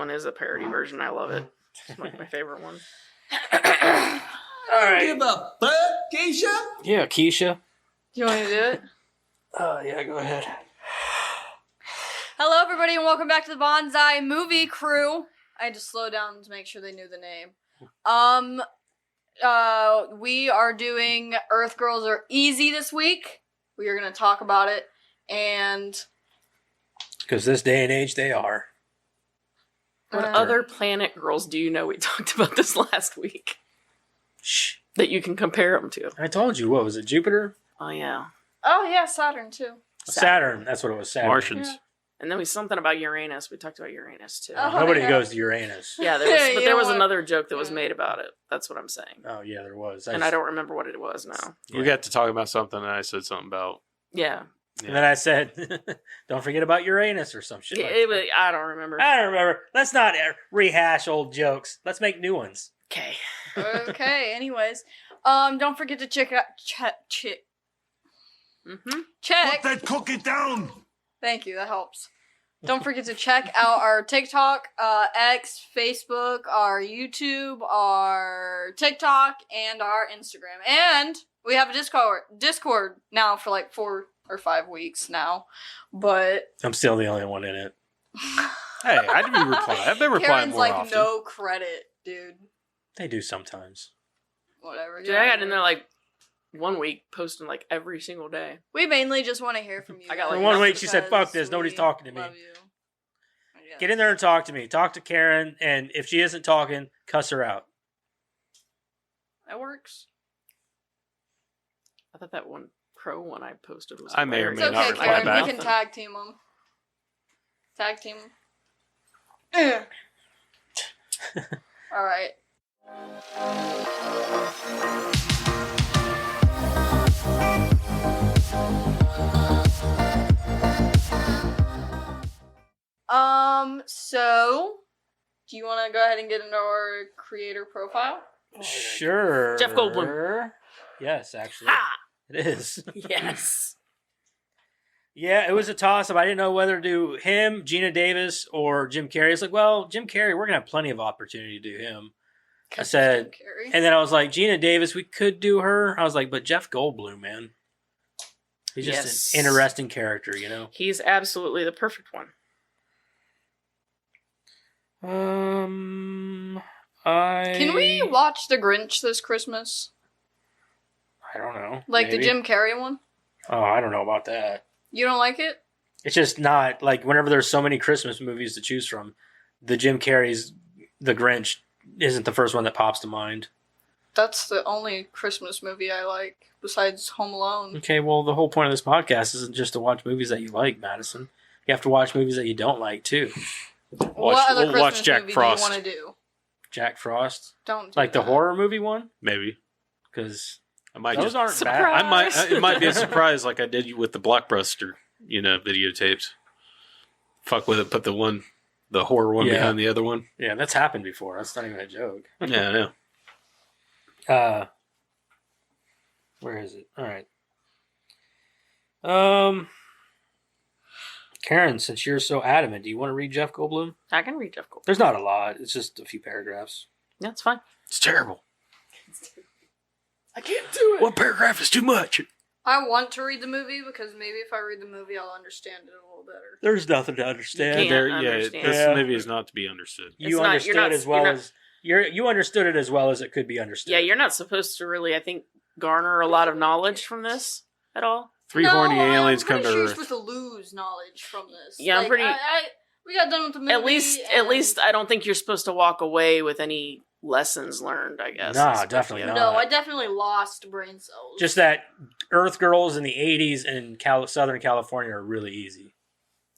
one is a parody version. I love it. It's like my favorite one. All right. Give a fuck, Keisha? Yeah, Keisha. You want me to do it? Yeah, go ahead. Hello, everybody, and welcome back to the Bonsai Movie Crew. I had to slow down to make sure they knew the name. We are doing Earth Girls Are Easy this week. We are going to talk about it, and... Because this day and age, they are. What other planet girls do you know we talked about this last week? Shh. That you can compare them to? I told you. What was it, Jupiter? Oh, yeah. Oh, yeah, Saturn, too. Saturn. That's what it was, Saturn. Martians. Yeah. And then something about Uranus. We talked about Uranus, too. Oh, Nobody yeah. goes to Uranus. Yeah, there was another joke that was made about it. That's what I'm saying. Oh, yeah, there was. I don't remember what it was now. We got to talk about something, and I said something about... Yeah. And then I said, don't forget about Uranus or some shit. I don't remember. I don't remember. Let's not rehash old jokes. Let's make new ones. Okay. Okay, anyways. Don't forget to check out... Check. Put that cookie down! Thank you, that helps. Don't forget to check out our TikTok, X, Facebook, our YouTube, our TikTok, and our Instagram. And we have a Discord now for like 4 or 5 weeks now. But I'm still the only one in it. Hey, I've been replying Karen's more like, often. no credit, dude. They do sometimes. Whatever. Dude, I got in there like 1 week posting like every single day. We mainly just want to hear from you. I got, For like, 1 guys week, she said, fuck this. because Nobody's we talking to me. love you. Yes. Get in there and talk to me. Talk to Karen, and if she isn't talking, cuss her out. That works. I thought that one crow one I posted was I may or It's may not okay, reply Karen. back. We can tag team them. Tag team 'em. All right. So, do you want to go ahead and get into our creator profile? Sure. Jeff Goldblum. Yes, actually. Ah! It is. Yes. Yeah, it was a toss-up. I didn't know whether to do him, Gina Davis, or Jim Carrey. It's like, well, Jim Carrey, we're going to have plenty of opportunity to do him. I said, Jim Carrey. and then I was like, Gina Davis, we could do her. I was like, but Jeff Goldblum, man. He's just an interesting character, you know? He's absolutely the perfect one. Can we watch The Grinch this Christmas? I don't know. Like maybe. the Jim Carrey one? Oh, I don't know about that. You don't like it? It's just not, like, whenever there's so many Christmas movies to choose from, the Jim Carrey's The Grinch isn't the first one that pops to mind. That's the only Christmas movie I like, besides Home Alone. Okay, well, the whole point of this podcast isn't just to watch movies that you like, Madison. You have to watch movies that you don't like, too. What other we'll Christmas watch Jack movie Frost. do you want to do? Jack Frost. Don't do Like the that. horror movie one? Maybe. Because I might those just... aren't Surprise! bad. It might be a surprise like I did with the Blockbuster, videotapes. Fuck with it, put the horror one Yeah. behind the other one. Yeah, that's happened before. That's not even a joke. Yeah, I know. Where is it? All right. Karen, since you're so adamant, do you want to read Jeff Goldblum? I can read Jeff Goldblum. There's not a lot. It's just a few paragraphs. That's fine. It's terrible. I can't do it. One paragraph is too much. I want to read the movie because maybe if I read the movie, I'll understand it a little better. There's nothing to You understand. can't This understand. movie is not to be understood. You It's not- understood you're not- as well you're not- as you understood it as well as it could be understood. Yeah, you're not supposed to really, I think, garner a lot of knowledge from this at all. Three horny aliens I'm come pretty to sure Earth. you're supposed to lose knowledge from this. Yeah, I'm pretty- We got done with the movie. At least, I don't think you're supposed to walk away with any lessons learned, I guess. Nah, definitely not. No, I definitely lost brain cells. Just that Earth Girls in the 80s in Southern California are really easy.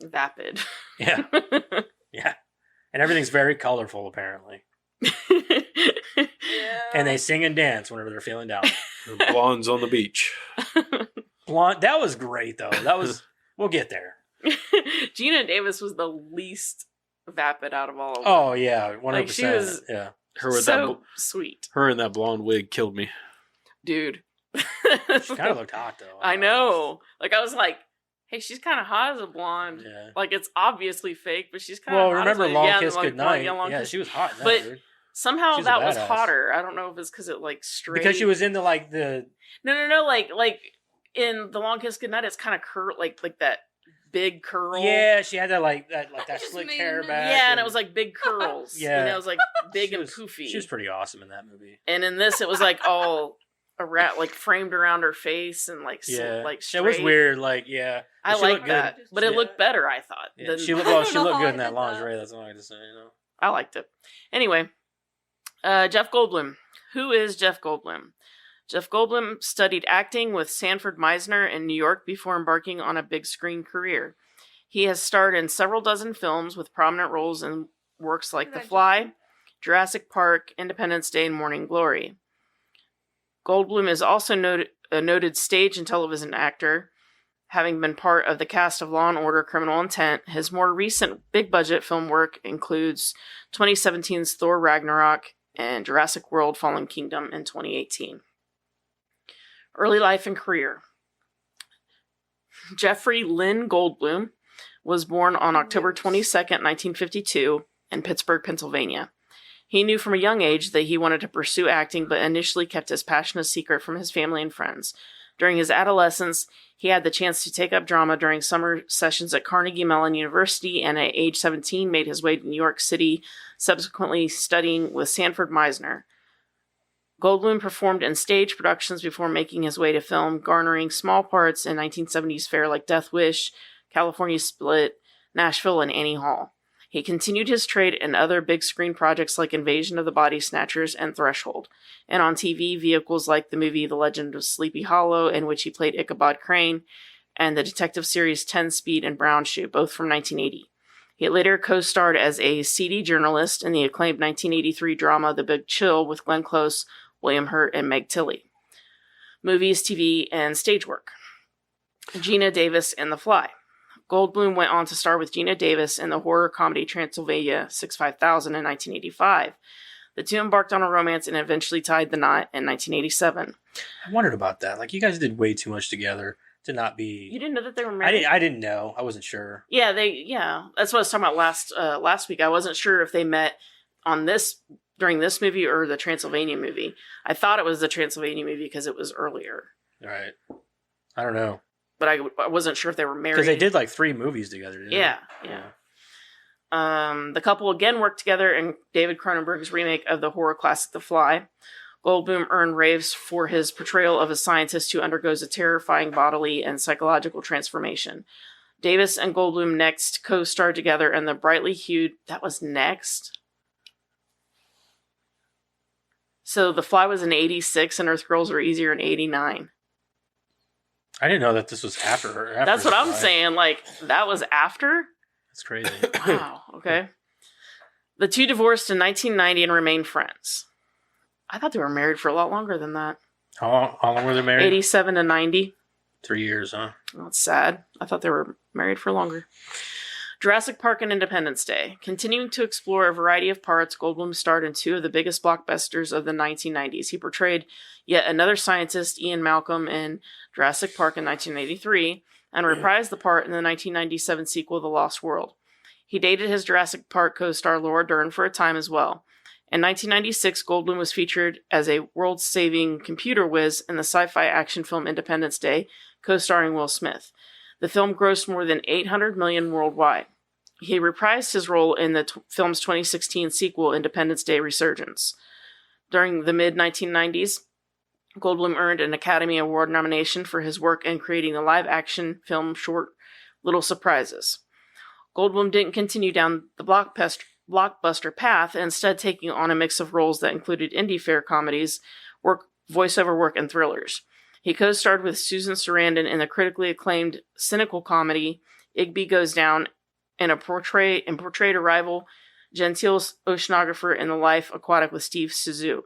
Vapid. Yeah. Yeah. And everything's very colorful, apparently. Yeah. And they sing and dance whenever they're feeling down. The blondes on the beach. Blonde, that was great, though. We'll get there. Gina Davis was the least vapid out of all of them. Oh, yeah, 100%. Like, she was- yeah. Her with so sweet. her in that blonde wig killed me. Dude. She kind of looked hot, though. I know. Like, I was like, hey, she's kind of hot as a blonde. Yeah. Like, it's obviously fake, but she's kind of Well, hot. remember as a, Long yeah, Kiss like, Goodnight? Long Yeah, Kiss. she was hot in that, But dude. somehow She's a that was badass. hotter. I don't know if it's because it, like, straight. Because she was into, like, the... No, like, in The Long Kiss Goodnight, it's kind of like that big curl. Yeah, she had that Just slick made hair it- back. Yeah, and it was, like, big curls. Yeah. You know, it was, like, big She and was- poofy. She was pretty awesome in that movie. And in this, it was, like, all... like framed around her face and like Yeah. like It was straight. weird, like, yeah. I She like looked good. that, but it Yeah. looked better. I thought. Yeah, than- she looked I don't she know looked how good I in that did that. lingerie. That's all I had to say. I liked it. Anyway, Jeff Goldblum. Who is Jeff Goldblum? Jeff Goldblum studied acting with Sanford Meisner in New York before embarking on a big screen career. He has starred in several dozen films with prominent roles in works like The Fly, Jurassic Park, Independence Day, and Morning Glory. Goldblum is also a noted stage and television actor, having been part of the cast of Law & Order: Criminal Intent. His more recent big-budget film work includes 2017's Thor Ragnarok and Jurassic World: Fallen Kingdom in 2018. Early life and career. Jeffrey Lynn Goldblum was born on October 22nd, 1952, in Pittsburgh, Pennsylvania. He knew from a young age that he wanted to pursue acting, but initially kept his passion a secret from his family and friends. During his adolescence, he had the chance to take up drama during summer sessions at Carnegie Mellon University, and at age 17 made his way to New York City, subsequently studying with Sanford Meisner. Goldblum performed in stage productions before making his way to film, garnering small parts in 1970s fare like Death Wish, California Split, Nashville, and Annie Hall. He continued his trade in other big screen projects like Invasion of the Body Snatchers and Threshold, and on TV vehicles like the movie The Legend of Sleepy Hollow, in which he played Ichabod Crane, and the detective series 10 Speed and Brown Shoe, both from 1980. He later co-starred as a seedy journalist in the acclaimed 1983 drama The Big Chill with Glenn Close, William Hurt, and Meg Tilly. Movies, TV, and stage work. Gina Davis in The Fly. Goldblum went on to star with Gina Davis in the horror comedy Transylvania 65000 in 1985. The two embarked on a romance and eventually tied the knot in 1987. I wondered about that. Like, you guys did way too much together to not be... You didn't know that they were married? I didn't know. I wasn't sure. Yeah, that's what I was talking about last week. I wasn't sure if they met during this movie or the Transylvania movie. I thought it was the Transylvania movie because it was earlier. Right. I don't know. But I wasn't sure if they were married. Because they did like 3 movies together, didn't Yeah. The couple again worked together in David Cronenberg's remake of the horror classic The Fly. Goldblum earned raves for his portrayal of a scientist who undergoes a terrifying bodily and psychological transformation. Davis and Goldblum next co-starred together in the brightly hued... That was next? So The Fly was in 86 and Earth Girls Were Easier in 89. I didn't know that this was after her. That's what I'm saying. Like, that was after? That's crazy. Wow, okay. The two divorced in 1990 and remained friends. I thought they were married for a lot longer than that. How long were they married? 87 to 90. 3 years, huh? That's sad. I thought they were married for longer. Jurassic Park and Independence Day. Continuing to explore a variety of parts, Goldblum starred in 2 of the biggest blockbusters of the 1990s. He portrayed yet another scientist, Ian Malcolm, in Jurassic Park in 1983, and reprised the part in the 1997 sequel, The Lost World. He dated his Jurassic Park co-star Laura Dern for a time as well. In 1996, Goldblum was featured as a world-saving computer whiz in the sci-fi action film Independence Day, co-starring Will Smith. The film grossed more than $800 million worldwide. He reprised his role in the film's 2016 sequel, Independence Day Resurgence. During the mid-1990s, Goldblum earned an Academy Award nomination for his work in creating the live-action film short Little Surprises. Goldblum didn't continue down the blockbuster path, instead taking on a mix of roles that included indie fare comedies, voiceover work, and thrillers. He co-starred with Susan Sarandon in the critically acclaimed cynical comedy Igby Goes Down, and portrayed a rival genteel oceanographer in The Life Aquatic with Steve Zissou.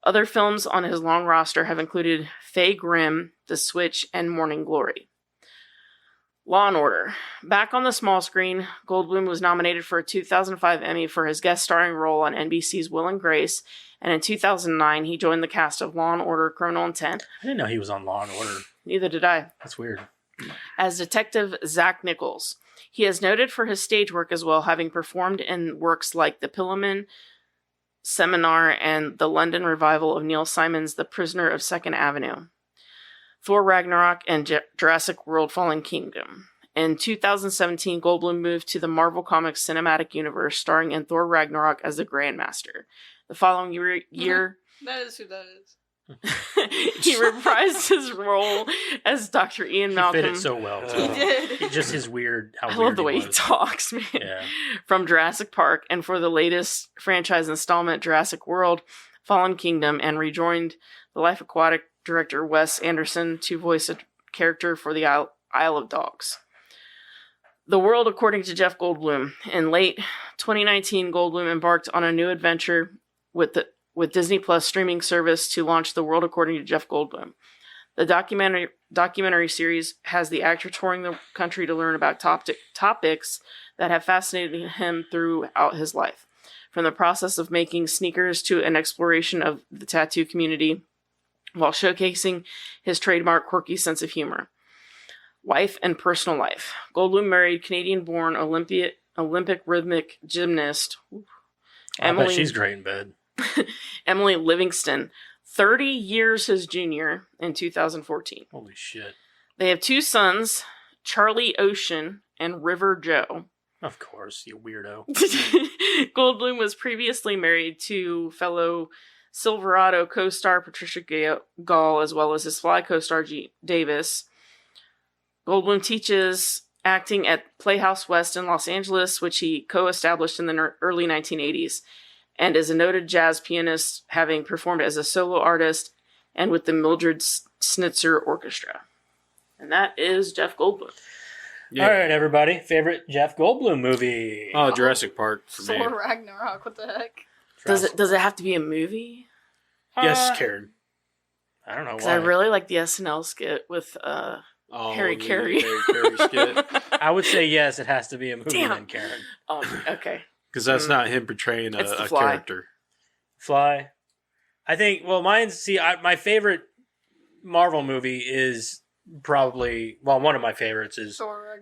Other films on his long roster have included Faye Grimm, The Switch, and Morning Glory. Law & Order. Back on the small screen, Goldblum was nominated for a 2005 Emmy for his guest starring role on NBC's Will and Grace, and in 2009 he joined the cast of Law & Order: Criminal Intent. I didn't know he was on Law and Order. Neither did I. That's weird. as Detective Zach Nichols. He is noted for his stage work as well, having performed in works like The Pillman Seminar and the London revival of Neil Simon's The Prisoner of Second Avenue, Thor Ragnarok, and Jurassic World Fallen Kingdom. In 2017, Goldblum moved to the Marvel Comics cinematic universe, starring in Thor Ragnarok as the Grandmaster. The following year That is who that is. he reprised his role as Dr. Ian Malcolm. He fit it so well. Too. He did. Just his weird. How I weird love the way he was. talks, man. Yeah. From Jurassic Park, and for the latest franchise installment, Jurassic World Fallen Kingdom, and rejoined the Life Aquatic director Wes Anderson to voice a character for the Isle of Dogs. The World According to Jeff Goldblum. In late 2019, Goldblum embarked on a new adventure with Disney Plus streaming service to launch The World According to Jeff Goldblum. The documentary series has the actor touring the country to learn about topics that have fascinated him throughout his life, from the process of making sneakers to an exploration of the tattoo community, while showcasing his trademark quirky sense of humor. Wife and personal life. Goldblum married Canadian-born Olympic rhythmic gymnast I bet she's great in bed. Emily Livingston, 30 years his junior, in 2014. Holy shit. They have 2 sons, Charlie Ocean and River Joe. Of course, you weirdo. Goldblum was previously married to fellow Silverado co-star Patricia Gall, as well as his Fly co-star Davis. Goldblum teaches acting at Playhouse West in Los Angeles, which he co-established in the early 1980s, and is a noted jazz pianist, having performed as a solo artist and with the Mildred Snitzer Orchestra. And that is Jeff Goldblum. Yeah. All right, everybody. Favorite Jeff Goldblum movie? Oh, Jurassic Park for me. Thor Ragnarok, what the heck? Does it have to be a movie? Yes, Karen. I don't know Because why. I really like the SNL skit with Harry the Carey. Harry Carey skit. I would say yes, it has to be a movie Damn. then, Karen. Okay. Because that's not him portraying It's The a Fly. character. Fly. I think, well, my favorite Marvel movie is probably, well, one of my favorites is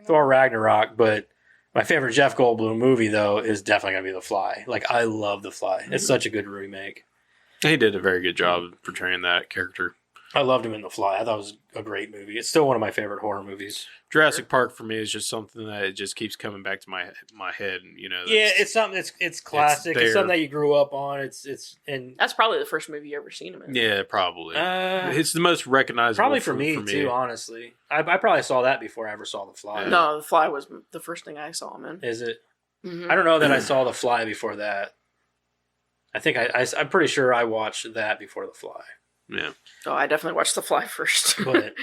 Thor Ragnarok, but my favorite Jeff Goldblum movie, though, is definitely going to be The Fly. Like, I love The Fly. It's such a good remake. He did a very good job of portraying that character. I loved him in The Fly. I thought it was a great movie. It's still one of my favorite horror movies. Jurassic Park for me is just something that it just keeps coming back to my head. You know, Yeah, it's something it's classic. It's there. something that you grew up on. It's and That's probably the first movie you ever seen him in. yeah, probably. uh, It's the most recognizable. probably for me too. Honestly, I probably saw that before I ever saw The Fly. No, The Fly was the first thing I saw him in. Is it? Mhm. I don't know that I saw The Fly before that. I think I'm pretty sure I watched that before The Fly. Yeah. Oh, I definitely watched The Fly first. But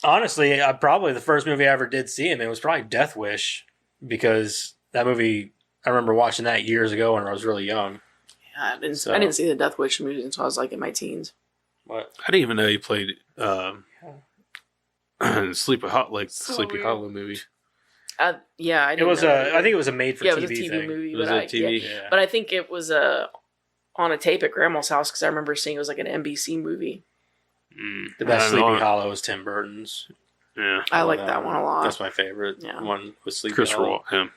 honestly, probably the first movie I ever did see him in was probably Death Wish, because that movie, I remember watching that years ago when I was really young. Yeah, I didn't see the Death Wish movie until I was like in my teens. What? I didn't even know he played Sleepy So weird. Hollow movie. Yeah, I It didn't was know. I think it was a made for yeah, TV it was a TV thing. movie. It was but a TV? Yeah. But I think it was on a tape at Grandma's house, because I remember seeing it was like an NBC movie. The best I don't Sleepy know. Hollow is Tim Burton's. Yeah. I like that one a lot. That's my favorite Yeah. one with Sleepy Chris Hollow. Roll. Yeah.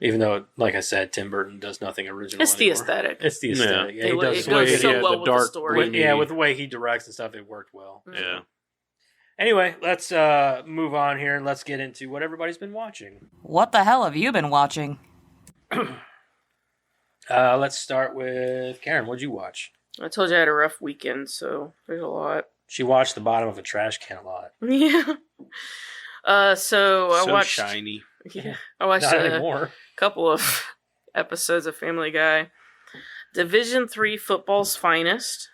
Even though, like I said, Tim Burton does nothing original. It's the anymore. aesthetic. It's the aesthetic. Yeah, It he does goes the way- so yeah, well the with dark the story. gloomy- with the way he directs and stuff, it worked well. Yeah. Anyway, let's move on here and let's get into what everybody's been watching. What the hell have you been watching? Let's start with Karen. What'd you watch? I told you I had a rough weekend, so there's a lot. She watched the bottom of a trash can a lot. Yeah. So I watched. shiny. Yeah, I watched Not a anymore. couple of episodes of Family Guy. Division III football's finest.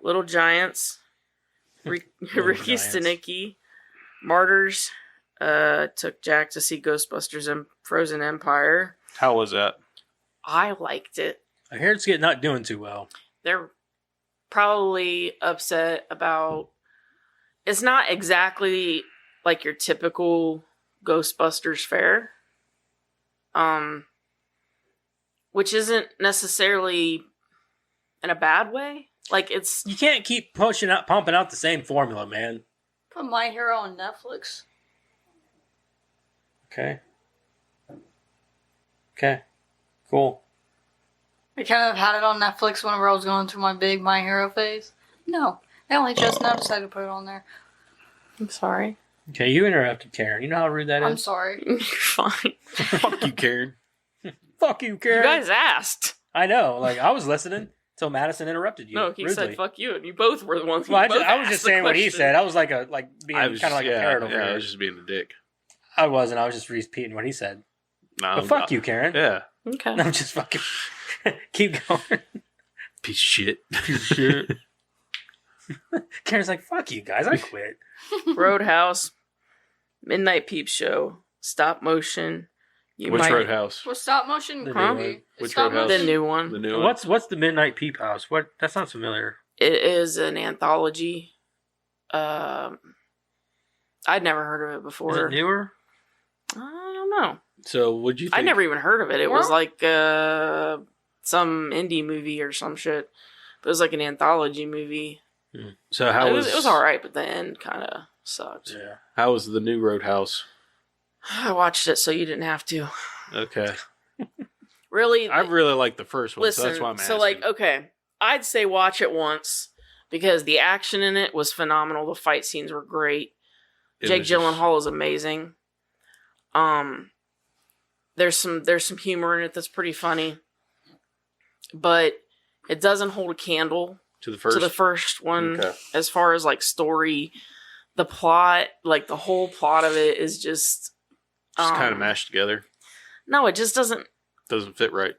Little Giants. Ricky Giants. Stenicki. Martyrs. Took Jack to see Ghostbusters and Frozen Empire. How was that? I liked it. I hear it's not doing too well. They're probably upset about. It's not exactly like your typical Ghostbusters fare, which isn't necessarily in a bad way. Like, it's You can't keep pumping out the same formula, man. Put My Hero on Netflix. Okay. Okay. Cool. I kind of had it on Netflix whenever I was going through my big My Hero phase. No, they only just now decided to put it on there. I'm sorry. Okay, you interrupted Karen. You know how rude that I'm is? sorry. You're fine. Fuck you, Karen. Fuck you, You Karen. guys asked. I know. Like, I was listening until Madison interrupted you. No, he rudely. said "fuck you," and you both were the ones. Well, you both I was asked just the saying what he question. said. I was being kind of like a yeah, parrot over yeah, I here. was just being a dick. I wasn't. I was just repeating what he said. No, But fuck you, Karen. Yeah. Okay. I'm just fucking... Keep going. Piece of shit. Karen's like, fuck you guys. I quit. Roadhouse, Midnight Peep Show, stop motion. You Which might- Roadhouse? With stop motion The movie. new one. It's Which stop Roadhouse? The motion. new one. The new one? What's the Midnight Peep House? What? That sounds familiar. It is an anthology. I'd never heard of it Is before. it newer? I don't know. So, would you think? I never even heard of it. It was Well- like some indie movie or some shit. But it was like an anthology movie. So, how It was all right, but the end kind of sucked. Yeah. How was the new Roadhouse? I watched it so you didn't have to. Okay. Really, I really like the first one, listen. so that's why I'm asking. So like, okay, I'd say watch it once because the action in it was phenomenal. The fight scenes were great. It Jake was just- Gyllenhaal is amazing. There's some humor in it that's pretty funny, but it doesn't hold a candle to the first. to the first one Okay. as far as like story. The plot, like the whole plot of it, is just kind of mashed together. No, it just doesn't. Doesn't fit right.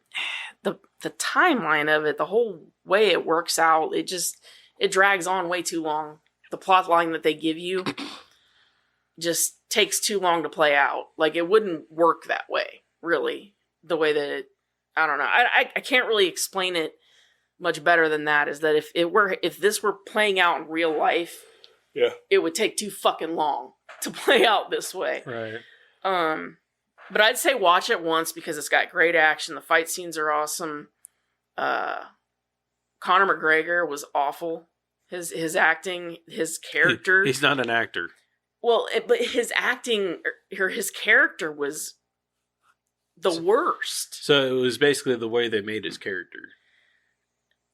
The timeline of it, the whole way it works out, it drags on way too long. The plot line that they give you just takes too long to play out. Like it wouldn't work that way, really. The way that I don't know. I can't really explain it much better than that. Is that if this were playing out in real life, Yeah. it would take too fucking long to play out this way. Right. But I'd say watch it once because it's got great action. The fight scenes are awesome. Conor McGregor was awful. His acting, his character. He's not an actor. Well, but his acting or his character was the worst. So it was basically the way they made his character.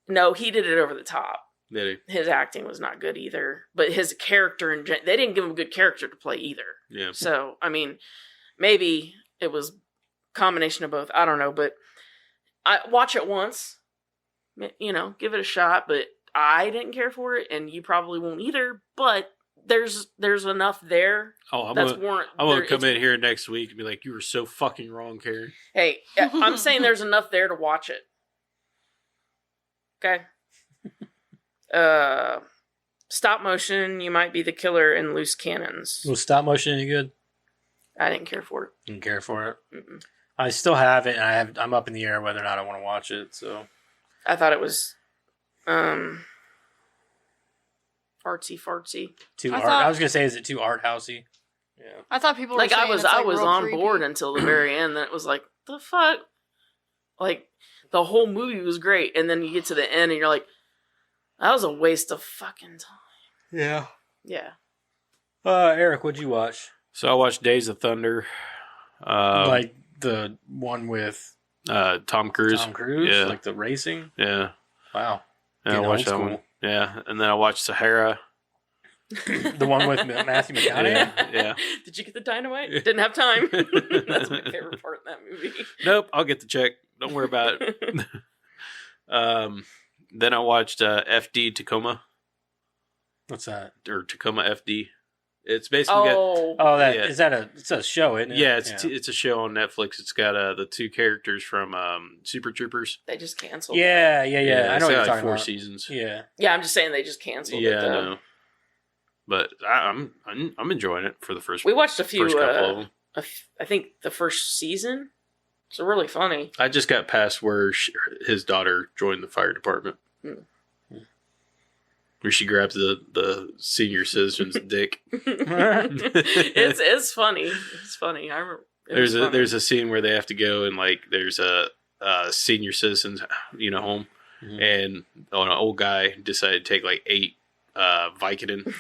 No, he did it over the top. Did His acting was not good either. But his character, they didn't give him a good character to play either. he? Yeah. So, I mean, maybe it was a combination of both. I don't know, but I watch it once, give it a shot, but I didn't care for it, and you probably won't either, but there's enough there Oh, I'm that's gonna, warrant. I'm gonna there- come it's- in here next week and be like, "You were so fucking wrong, Karen." Hey, I'm saying there's enough there to watch it. Okay. Stop motion, you might be the killer in Loose Cannons. Was stop motion any good? I didn't care for it. Didn't care for it. Mm-mm. I still have it, and I'm up in the air whether or not I want to watch it. So I thought it was artsy fartsy. too I art. thought- I was gonna say, is it too art housey? Yeah. I thought people were Like I saying was it's, like, real on creepy. board until the very end. Then it was like, the fuck? Like the whole movie was great, and then you get to the end and you're like, that was a waste of fucking time. Yeah. Yeah. Eric, what'd you watch? So I watched Days of Thunder. Like the one with Tom Cruise. Tom Cruise, Yeah. like the racing. Yeah. Wow. And I Getting watched that old one. Yeah. And then I watched Sahara. The one with Matthew McConaughey. Yeah. Did you get the dynamite? Didn't have time. That's my favorite part in that movie. Nope. I'll get the check. Don't worry about it. Then I watched FD Tacoma What's that? or Tacoma FD. It's basically got, Oh, that Yeah. is that it's a show, isn't it? yeah, it's a show on Netflix. It's got the two characters from Super Troopers. they just canceled. yeah. I it's know what you're got, like, talking 4 about. seasons. Yeah. Yeah, I'm just saying they just canceled it. Yeah, I Though. know. But I'm enjoying it for the first. We watched a few. first couple of them. I think the first season. It's really funny. I just got past where his daughter joined the fire department. Hmm. Where she grabs the senior citizen's dick. it's funny. It's funny. I remember. There's a scene where they have to go and like there's a senior citizen's home, Mhm. and an old guy decided to take like 8 Vicodin,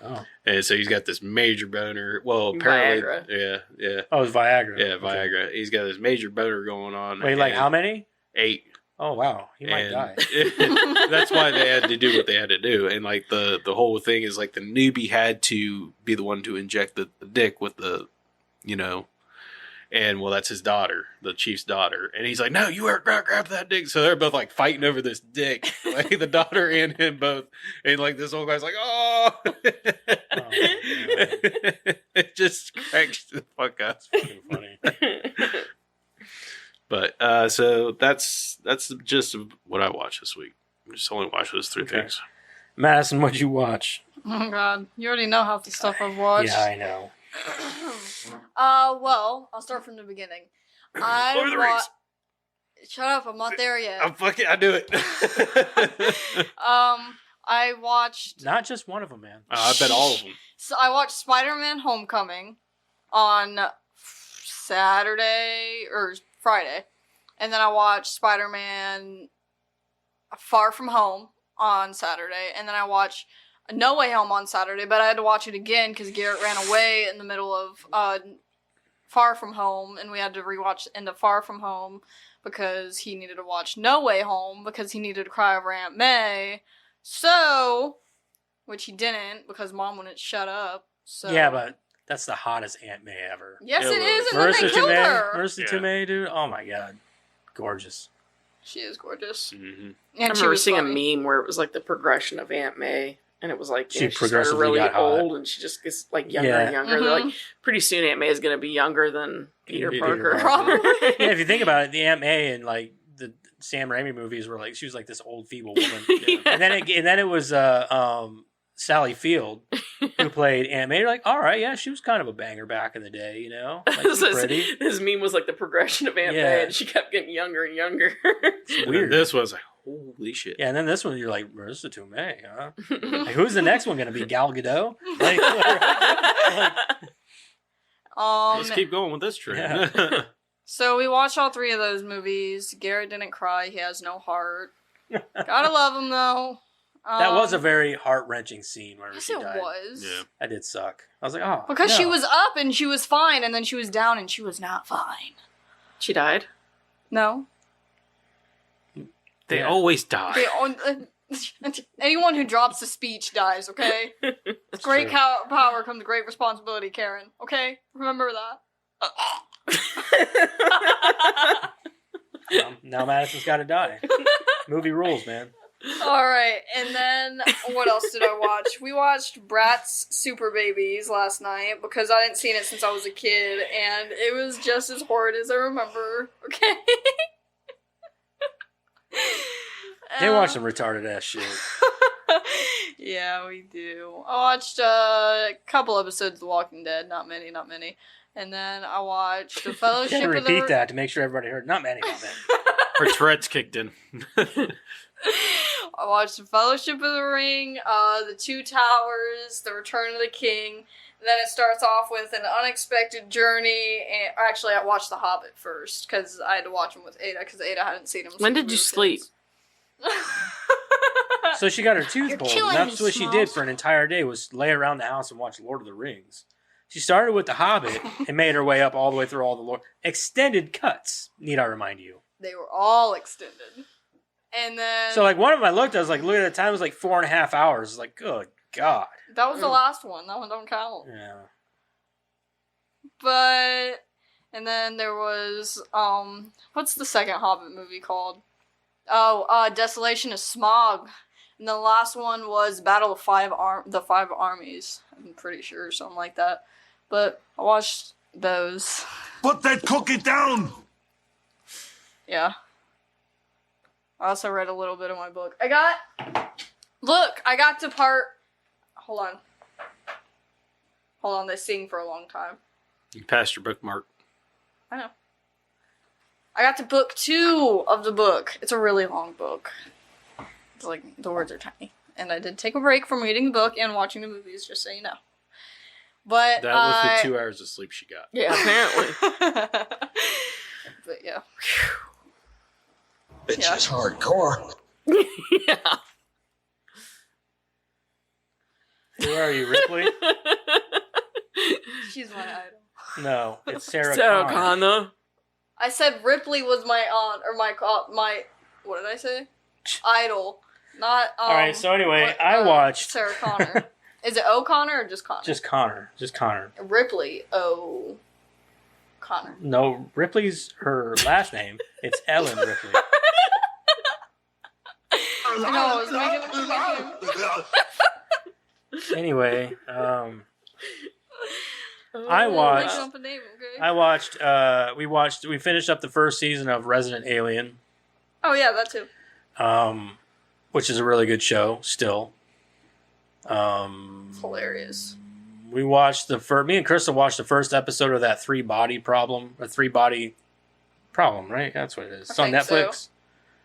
Oh. And so he's got this major boner. Well, apparently, Viagra. yeah. Oh, it's Viagra. Yeah, Viagra. Okay. He's got this major boner going on. Wait, like and how many? 8. Oh, wow. He might die. That's why they had to do what they had to do. And like the whole thing is like the newbie had to be the one to inject the dick with the, and well, that's his daughter, the chief's daughter. And he's like, no, you are not grab that dick. So they're both like fighting over this dick, like the daughter and him both. And like this old guy's like, oh, it just cracks the fuck up. It's fucking funny. But so that's the gist of what I watched this week. I just only watched those 3 things. Madison, what'd you watch? Oh God, you already know half the stuff I've watched. Yeah, I know. Well, I'll start from the beginning. Lord of the Rings. Shut up, I'm not there yet. I do it. I watched. Not just one of them, man. I bet all of them. So I watched Spider-Man: Homecoming on Saturday or Friday, and then I watched Spider-Man: Far From Home on Saturday, and then I watched No Way Home on Saturday, but I had to watch it again because Garrett ran away in the middle of Far From Home, and we had to rewatch the end of Far From Home because he needed to watch No Way Home because he needed to cry over Aunt May. So, which he didn't because Mom wouldn't shut up. So Yeah, but that's the hottest Aunt May ever. yes, Yeah, it is, and Marissa then they killed Tomei, her. Marissa Tomei, dude. Oh my god, gorgeous. She is gorgeous, Mm-hmm. I and she remember was seeing funny. a meme where it was like the progression of Aunt May, and it was like She she started progressively really got hot. old, and she just gets like younger Yeah. and younger. They're like, pretty soon Aunt May is going to be younger than Peter Peter Parker. Parker. Probably. Yeah, if you think about it, the Aunt May and like the Sam Raimi movies were like she was like this old feeble woman, Yeah. and then it was Sally Field who played Aunt May. You're like, all right, yeah, she was kind of a banger back in the day, Like, she's pretty. His meme was like the progression of Aunt Yeah. May, and she kept getting younger and younger. It's weird. This was like, holy shit. Yeah, and then this one you're like, Marissa Tomei, huh? Like, who's the next one going to be? Gal Gadot? Like, Let's keep going with this trend. Yeah. So we watched all 3 of those movies. Garrett didn't cry. He has no heart. Gotta love him though. that was a very heart-wrenching scene where Yes, she it died. was. Yeah. That did suck. I was like, oh. Because no. she was up and she was fine, and then she was down and she was not fine. She died. No. They Yeah. always die. Anyone who drops a speech dies, okay? That's Great true. power comes great responsibility, Karen. Okay? Remember that. Now Madison's got to die. Movie rules, man. Alright, and then what else did I watch? We watched Bratz Super Babies last night because I hadn't seen it since I was a kid, and it was just as horrid as I remember. Okay? They watch some retarded ass shit. Yeah, we do. I watched a couple episodes of The Walking Dead. Not many. And then I watched The You Fellowship have to of the... repeat that to make sure everybody heard. Not many, not many. Her Tourette's kicked in. I watched The Fellowship of the Ring, The Two Towers, The Return of the King. Then it starts off with An Unexpected Journey. And actually, I watched The Hobbit first because I had to watch them with Ada because Ada hadn't seen them. When did you sleep? So she got her tooth You're pulled, killing and that's me, what she did Smalls. for an entire day was lay around the house and watch Lord of the Rings. She started with The Hobbit and made her way up all the way through all the Lord extended cuts. Need I remind you? They were all extended. And then... So like one of them I looked, I was like, look at the time, it was like 4.5 hours. Like, good God. that was the last one. That one don't count. Yeah. But... And then there was... What's the second Hobbit movie called? Oh, Desolation of Smog. And the last one was Battle of the Five Armies. I'm pretty sure, something like that. But I watched those. Put that cookie down! Yeah. I also read a little bit of my book. I got to part... Hold on, they sing for a long time. You passed your bookmark. I know. I got to book 2 of the book. It's a really long book. It's like, the words are tiny. And I did take a break from reading the book and watching the movies, just so you know. But That was the 2 hours of sleep she got. Yeah, apparently. But yeah. Bitch Yeah. is hardcore. Yeah. Who are you, Ripley? She's my idol. No, it's Sarah Sarah Connor. Connor. I said Ripley was my aunt, or my, what did I say? Idol. Not, All right, so anyway, what- I watched... Sarah Connor. Is it O'Connor or just Connor? Just Connor. Ripley O'Connor. No, Ripley's her last name. It's Ellen Ripley. I was making Anyway, I Oh, watched- Make up a name, okay? we finished up the first season of Resident Alien, Oh yeah, that too. which is a really good show still. It's hilarious. We watched me and Crystal watched the first episode of that three body problem, right? That's what it is. It's on think so. Netflix.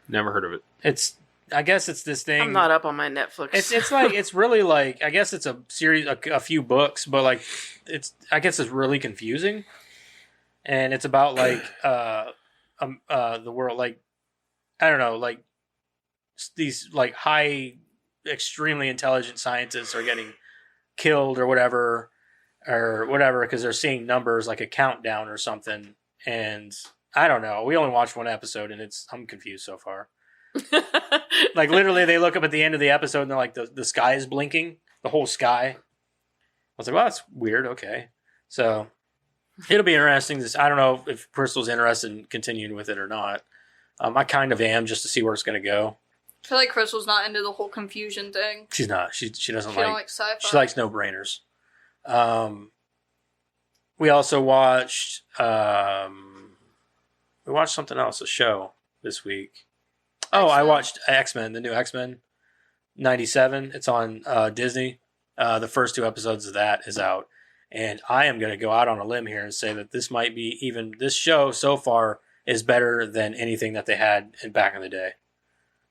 Never heard of it. I guess it's this thing. I'm not up on my Netflix. It's like it's really like I guess it's a series, a few books, but like I guess it's really confusing, and it's about like the world, like I don't know, like these like high, extremely intelligent scientists are getting killed or whatever because they're seeing numbers like a countdown or something, and I don't know. We only watched one episode, and I'm confused so far. Like literally they look up at the end of the episode and they're like the sky is blinking, the whole sky. I was like, well, that's weird. Okay, so it'll be interesting. I don't know if Crystal's interested in continuing with it or not. I kind of am, just to see where it's going to go. I feel like Crystal's not into the whole confusion thing. She's not. She doesn't She don't like like sci-fi. she likes no brainers. We also watched something else, a show this week. Oh, I X-Men? watched X-Men, the new X-Men 97. It's on Disney. The first two episodes of that is out. And I am going to go out on a limb here and say that this show so far is better than anything that they had back in the day.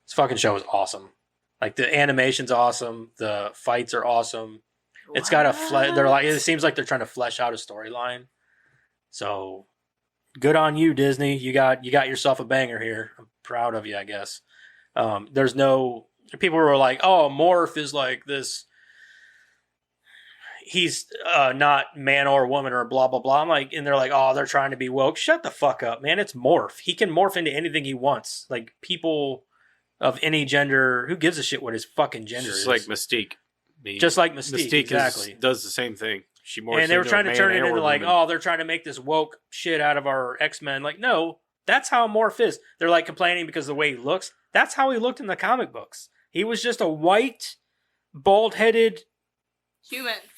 This fucking show is awesome. Like the animation's awesome. The fights are awesome. It's got it seems like they're trying to flesh out a storyline. So good on you, Disney. You got yourself a banger here. I'm proud of you, I guess. There's no people were like, oh, Morph is like this. He's not man or woman or blah blah blah. I'm like, and they're like, oh, they're trying to be woke. Shut the fuck up, man. It's Morph. He can morph into anything he wants. Like people of any gender, who gives a shit what his fucking gender is? Just like Mystique. Just like Mystique, exactly. Does the same thing. She morphs and they were into trying a to turn man it or into like, woman. oh, they're trying to make this woke shit out of our X-Men. Like, no, that's how Morph is. They're like complaining because of the way he looks. That's how he looked in the comic books. He was just a white, bald-headed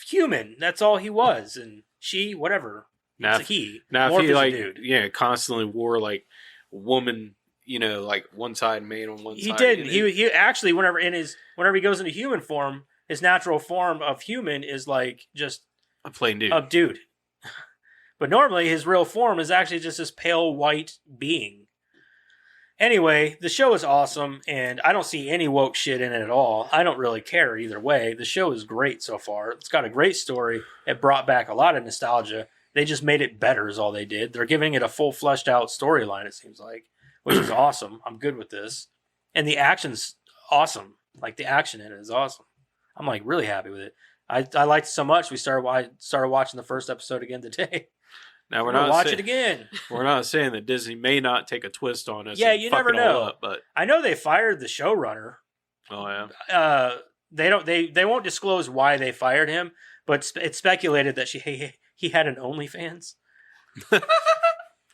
human. That's all he was. And she, whatever. Now, it's a he. Now, Morph if he is a like, dude. constantly wore like woman, like one side, man on one He side. did. He actually, whenever he goes into human form, his natural form of human is like just a plain dude. a dude. But normally his real form is actually just this pale white being. Anyway, the show is awesome, and I don't see any woke shit in it at all. I don't really care either way. The show is great so far. It's got a great story. It brought back a lot of nostalgia. They just made it better is all they did. They're giving it a full fleshed out storyline, it seems like, which is awesome. I'm good with this. And the action's awesome. Like the action in it is awesome. I'm like really happy with it. I liked it so much. I started watching the first episode again today. Now We're gonna watch it again. We're not saying that Disney may not take a twist on us. Yeah, and you fuck never it all know. Up, but I know they fired the showrunner. oh yeah, They won't disclose why they fired him, but it's speculated that he had an OnlyFans,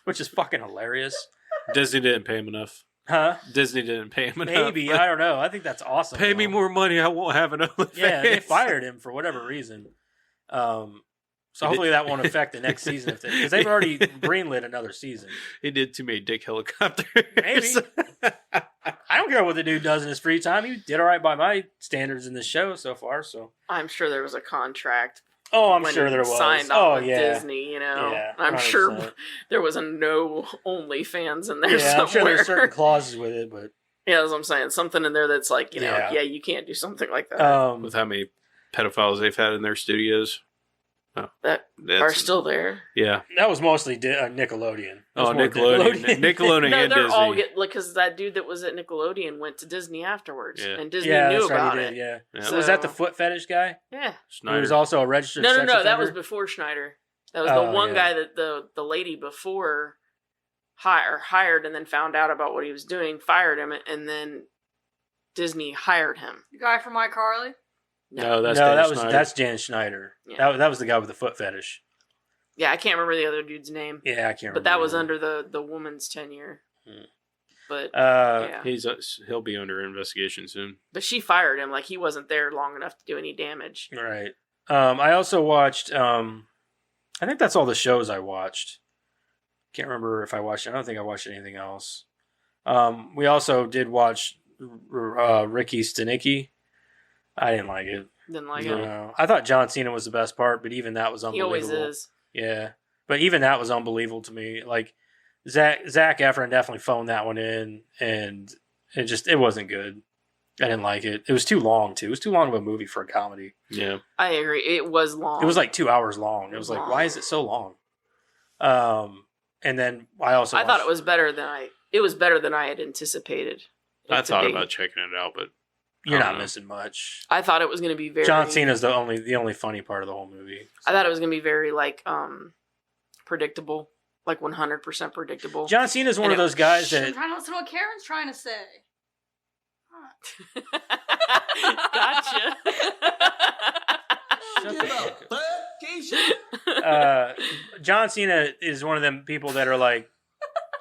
which is fucking hilarious. Disney didn't pay him enough. Huh? Disney didn't pay him enough. Maybe, I don't know. I think that's awesome. Pay me though. more money, I won't have an OnlyFans. Yeah, they fired him for whatever reason. So hopefully that won't affect the next season because they've already greenlit another season. He did too many dick helicopters. Maybe. I don't care what the dude does in his free time. He did all right by my standards in this show so far. So I'm sure there was a contract. I'm when sure there he was. signed on with yeah. Disney, Yeah, I'm 100%. sure there was a no OnlyFans in there Yeah, somewhere. I'm sure there's certain clauses with it, but Yeah, that's what I'm saying. Something in there that's like, Yeah. you can't do something like that. With how many pedophiles they've had in their studios. that are still there. Yeah. That was mostly Nickelodeon. That was more Nickelodeon No, and they're Disney. all because that dude that was at Nickelodeon went to Disney afterwards, Yeah. and Disney Yeah, knew that's right. about He it. did. Yeah. Yeah. So was that the foot fetish guy? Yeah. Who was also a registered No, sex that offender? was before Schneider. That was Oh, the one yeah. guy that the lady before hired and then found out about what he was doing, fired him, and then Disney hired him. The guy from iCarly? No, that's no, Dan Schneider. that's Dan Schneider. Yeah. That was the guy with the foot fetish. Yeah, I can't remember the other dude's name. Yeah, I can't remember. But that was either. under the woman's tenure. Hmm. But Uh, yeah. He'll be under investigation soon. But she fired him, like he wasn't there long enough to do any damage. Right. I also watched. I think that's all the shows I watched. Can't remember if I watched. I don't think I watched anything else. We also did watch Ricky Stenicki. I didn't like it. Didn't like it. No. I thought John Cena was the best part, but even that was He unbelievable. always is. Yeah, but even that was unbelievable to me. Like Zac Efron definitely phoned that one in, and it wasn't good. I didn't like it. It was too long too. It was too long of a movie for a comedy. Yeah. I agree. It was long. It was like 2 hours long. It was like, why is it so long? And then I thought it was better than I had anticipated. I thought about checking it out, but You're I not don't know. missing much. I thought it was going to be very. John Cena's the only funny part of the whole movie. I thought it was going to be very predictable, like 100% predictable. John Cena's one of those guys I'm that trying to listen to what Karen's trying to say. Gotcha. Shut the fuck up. John Cena is one of them people that are like,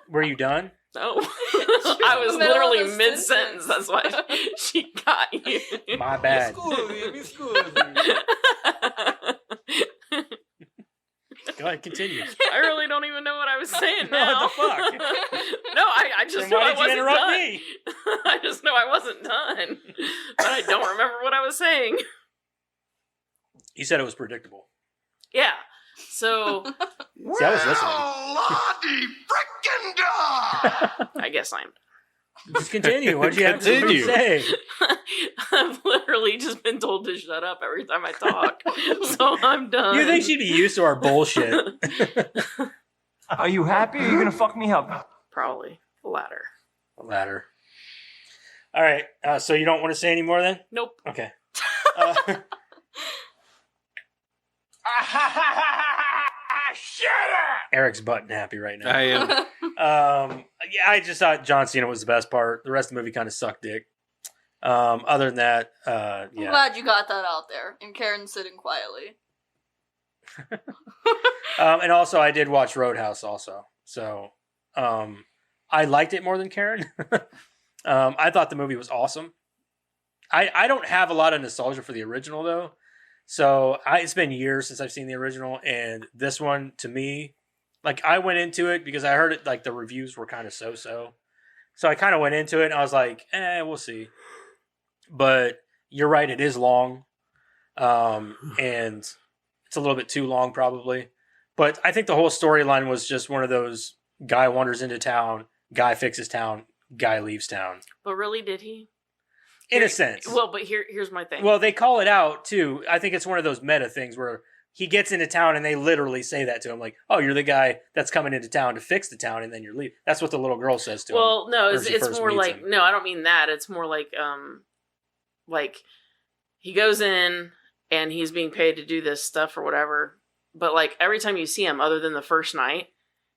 "Were you done?" No, I was Middle of literally a mid sentence. sentence. That's why she got you. My bad. Go ahead, continue. I really don't even know what I was saying What now. the fuck? No, I just Then know why I did you wasn't interrupt done. me? I just know I wasn't done, but I don't remember what I was saying. You said it was predictable. Yeah. So See, I was listening. I guess I'm. Just continue. What'd you have to Continue. say? I've literally just been told to shut up every time I talk, so I'm done. You think she'd be used to our bullshit? Are you happy or are you gonna fuck me up? Probably the latter. Ladder. All right. So you don't want to say any more then? Nope. Okay. Eric's button happy right now. I am. Yeah, I just thought John Cena was the best part. The rest of the movie kind of sucked dick. Other than that, I'm yeah. glad you got that out there. And Karen's sitting quietly. And also, I did watch Roadhouse also. So, I liked it more than Karen. I thought the movie was awesome. I don't have a lot of nostalgia for the original though. So it's been years since I've seen the original, and this one to me, like I went into it because I heard it like the reviews were kind of so. So I kind of went into it and I was like, we'll see. But you're right, it is long, and it's a little bit too long probably. But I think the whole storyline was just one of those guy wanders into town, guy fixes town, guy leaves town. But really, did he? In a sense. Well, but here's my thing. Well, they call it out too. I think it's one of those meta things where he gets into town and they literally say that to him, like, "Oh, you're the guy that's coming into town to fix the town, and then you're leaving." That's what the little girl says to him. Well, no, when she it's first more meets like him. no, I don't mean that. It's more like he goes in and he's being paid to do this stuff or whatever. But like every time you see him, other than the first night,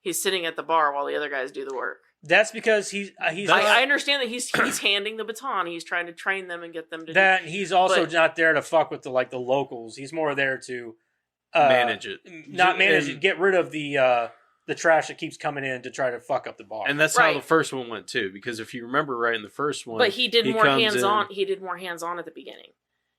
he's sitting at the bar while the other guys do the work. That's because he's I understand that he's handing the baton. He's trying to train them and get them to that. And he's also but- not there to fuck with the locals. He's more there to Manage it. not manage it. And- Get rid of the trash that keeps coming in to try to fuck up the bar. And that's how Right. the first one went too. Because if you remember right in the first one, But he did more comes hands on. in He did more hands on at the beginning.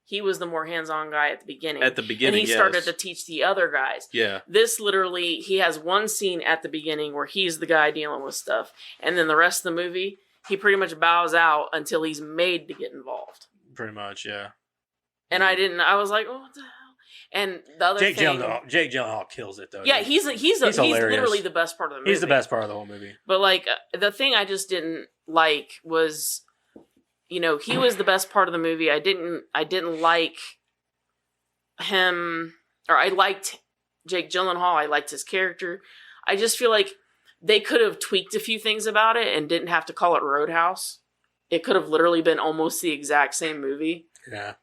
He was the more hands on guy at the beginning. at the beginning. and he yes. started to teach the other guys. Yeah. This literally, he has one scene at the beginning where he's the guy dealing with stuff, and then the rest of the movie, he pretty much bows out until he's made to get involved. pretty much, yeah. And I was like, oh, what the hell? And the other Jake thing, Gyllenhaal kills it though. yeah, dude. he's hilarious. literally the best part of the movie. He's the best part of the whole movie. But like the thing I just didn't like was, he was the best part of the movie. I didn't like him, or I liked Jake Gyllenhaal. I liked his character. I just feel like they could have tweaked a few things about it and didn't have to call it Roadhouse. It could have literally been almost the exact same movie. Yeah.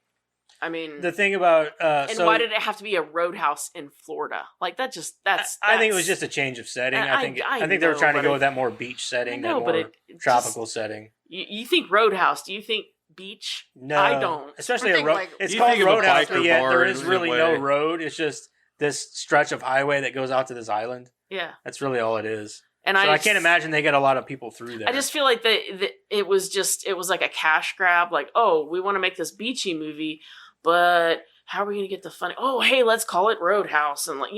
I mean, The thing about and why did it have to be a roadhouse in Florida? Like that just I think it was just a change of setting. And I think they were know, trying to but go with that more beach setting, I know, that but more it tropical just- setting. You think Roadhouse? Do you think beach? No, I don't. Especially I a think, road. like- It's You called think of a Roadhouse, biker but yet bar there in is a really no way. road. It's just this stretch of highway that goes out to this island. Yeah, That's really all it is. and So I can't imagine they get a lot of people through there. I just feel like it was like a cash grab. Like, oh, we want to make this beachy movie, but how are we going to get the funny? Oh, hey, let's call it Roadhouse, and like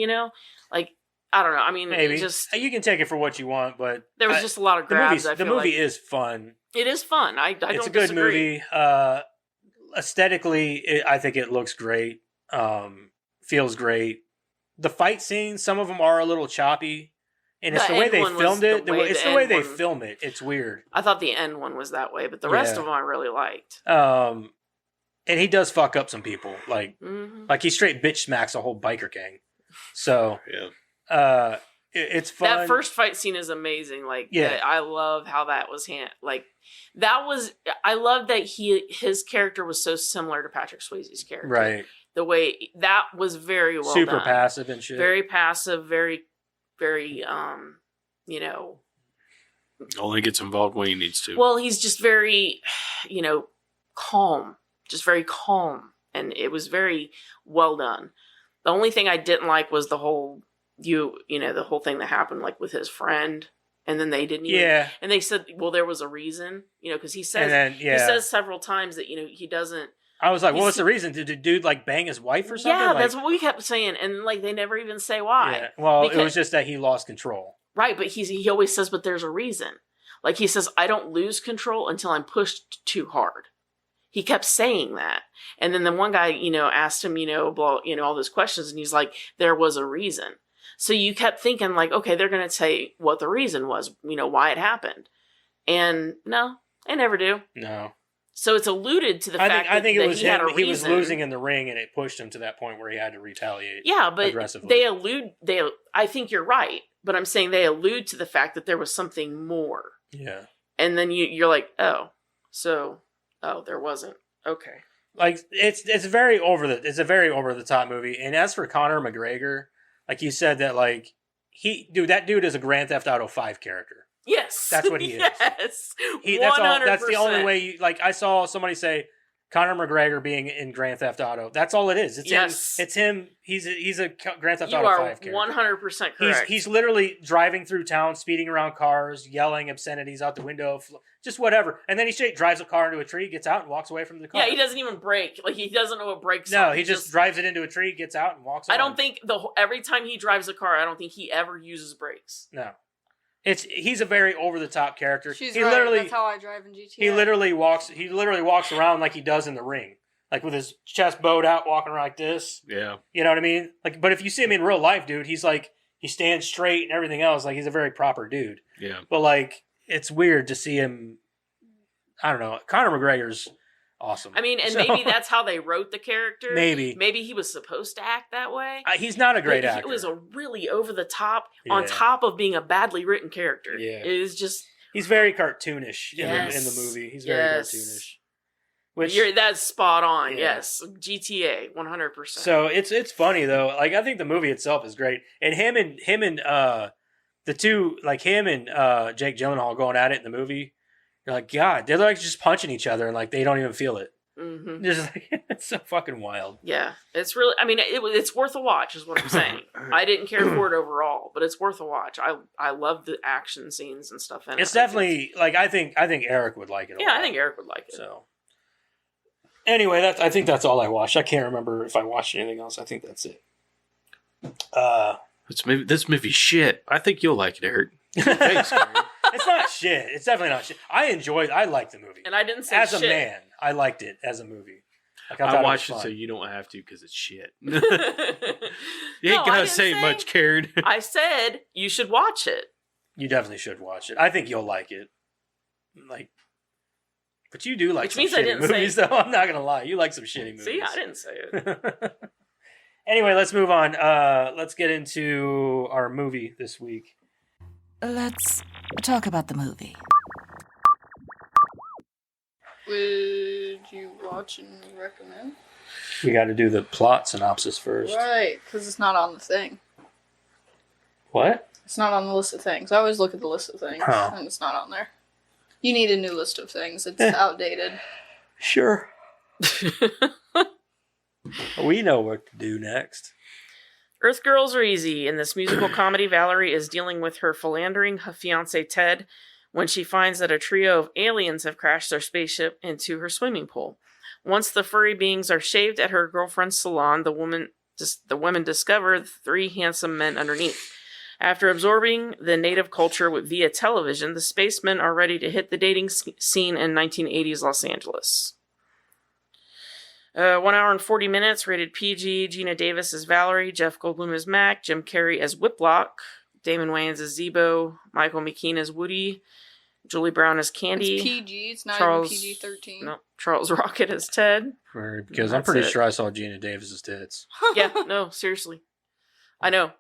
I don't know. I mean, maybe just you can take it for what you want, but there was just a lot of grabs. the I feel movie like. is fun. It is fun. I It's don't a good disagree. movie. Aesthetically, I think it looks great. Feels great. The fight scenes, some of them are a little choppy, and it's The the way end they one was filmed it. the way It's the the way end they one- film it. It's weird. I thought the end one was that way, but the rest Yeah. of them I really liked. And he does fuck up some people. Hmm Like he straight bitch smacks a whole biker gang. So Yeah. it's fun. That first fight scene is amazing. Like, Yeah. I love how that was I love that his character was so similar to Patrick Swayze's character. right, The way that was very well super done. passive and shit. Very passive, very, very, you know, Only gets involved when he needs to. well, he's just very, you know, calm, just very calm. And it was very well done. The only thing I didn't like was the whole, the whole thing that happened like with his friend. And then they didn't even, Yeah, and they said, well, there was a reason, because he says, and then he says several times that, he doesn't. I was like, he's- "Well, what's the reason? Did the dude like bang his wife or something?" Yeah, Like, that's what we kept saying. And like, they never even say why. yeah. Well, it Because- was just that he lost control. Right, but he always says, but there's a reason. Like he says, I don't lose control until I'm pushed too hard. He kept saying that. And then the one guy, asked him, all those questions, and he's like, there was a reason. So you kept thinking like, okay, they're going to say what the reason was, why it happened. And no, they never do. No, So it's alluded to the fact I think that it was he had a him. reason. He was losing in the ring, and it pushed him to that point where he had to retaliate. Yeah, but aggressively. I think you're right, but I'm saying they allude to the fact that there was something more. Yeah. And then you're like, there wasn't. Okay. Like it's a very over the top movie. And as for Conor McGregor, like you said that like that dude is a Grand Theft Auto 5 character. Yes. That's what he is. Yes. That's the only way you like I saw somebody say Conor McGregor being in Grand Theft Auto. That's all it is. It's Yes. him. It's him. He's a Grand Theft You Auto are 5 character. 100% correct. He's literally driving through town, speeding around cars, yelling obscenities out the window, just whatever. And then he straight drives a car into a tree, gets out, and walks away from the car. Yeah, he doesn't even brake. Like, he doesn't know what brakes No, are. he just drives it into a tree, gets out, and walks. I on. don't think every time he drives a car, I don't think he ever uses brakes. No, he's a very over the top character. She's he right. literally That's how I drive in GTA. he literally walks around like he does in the ring, like with his chest bowed out, walking around like this. Yeah. You know what I mean? Like, but if you see him in real life, dude, he's like he stands straight and everything else. Like he's a very proper dude. Yeah. But like, it's weird to see him. I don't know. Conor McGregor's awesome. I mean, and So- maybe that's how they wrote the character. Maybe. Maybe he was supposed to act that way. He's not a great But actor. It was a really over the top, on Yeah. top of being a badly written character. Yeah. It is just. He's very cartoonish in Yes. the movie. He's very Yes. cartoonish. Which That's spot on. Yeah. Yes, GTA, 100%. so it's funny though. Like I think the movie itself is great, and him and the two like him and Jake Gyllenhaal going at it in the movie. You're like, God, they're like just punching each other and like they don't even feel it. hmm They're just like it's so fucking wild. Yeah, it's really. I mean, it's worth a watch, is what I'm saying. I didn't care for it overall, but it's worth a watch. I love the action scenes and stuff in it. It's definitely like I think Eric would like it. Yeah, I think Eric would like it. So. Anyway, I think that's all I watched. I can't remember if I watched anything else. I think that's it. This movie shit. I think you'll like it, Eric. Thanks, Gary. It's not shit. It's definitely not shit. I liked the movie. And I didn't say As shit. a man, I liked it as a movie. Like, thought I was watched it fun. so you don't have to because it's shit. You No, ain't I gotta didn't say much, Karen. I said you should watch it. You definitely should watch it. I think you'll like it. Like, but you do like Which some means I shitty didn't say- movies, though. I'm not gonna lie. You like some shitty movies. See, I didn't say it. Anyway, let's move on. Let's get into our movie this week. Let's talk about the movie. Would you watch and recommend? We got to do the plot synopsis first. Right, because it's not on the thing. What? It's not on the list of things. I always look at the list of things, Oh. and it's not on there. You need a new list of things. It's outdated. Sure. We know what to do next. Earth Girls Are Easy. In this musical comedy, Valerie is dealing with her philandering fiancé Ted when she finds that a trio of aliens have crashed their spaceship into her swimming pool. Once the furry beings are shaved at her girlfriend's salon, the women discover the three handsome men underneath. After absorbing the native culture via television, the spacemen are ready to hit the dating scene in 1980s Los Angeles. 1 hour and 40 minutes, rated PG. Gina Davis as Valerie, Jeff Goldblum as Mac, Jim Carrey as Whiplock, Damon Wayans as Zebo, Michael McKean as Woody, Julie Brown as Candy. It's PG. It's not Charles, even PG-13. No, Charles Rocket as Ted. Because I'm That's pretty it. sure I saw Gina Davis's tits. Yeah, no, seriously. I know.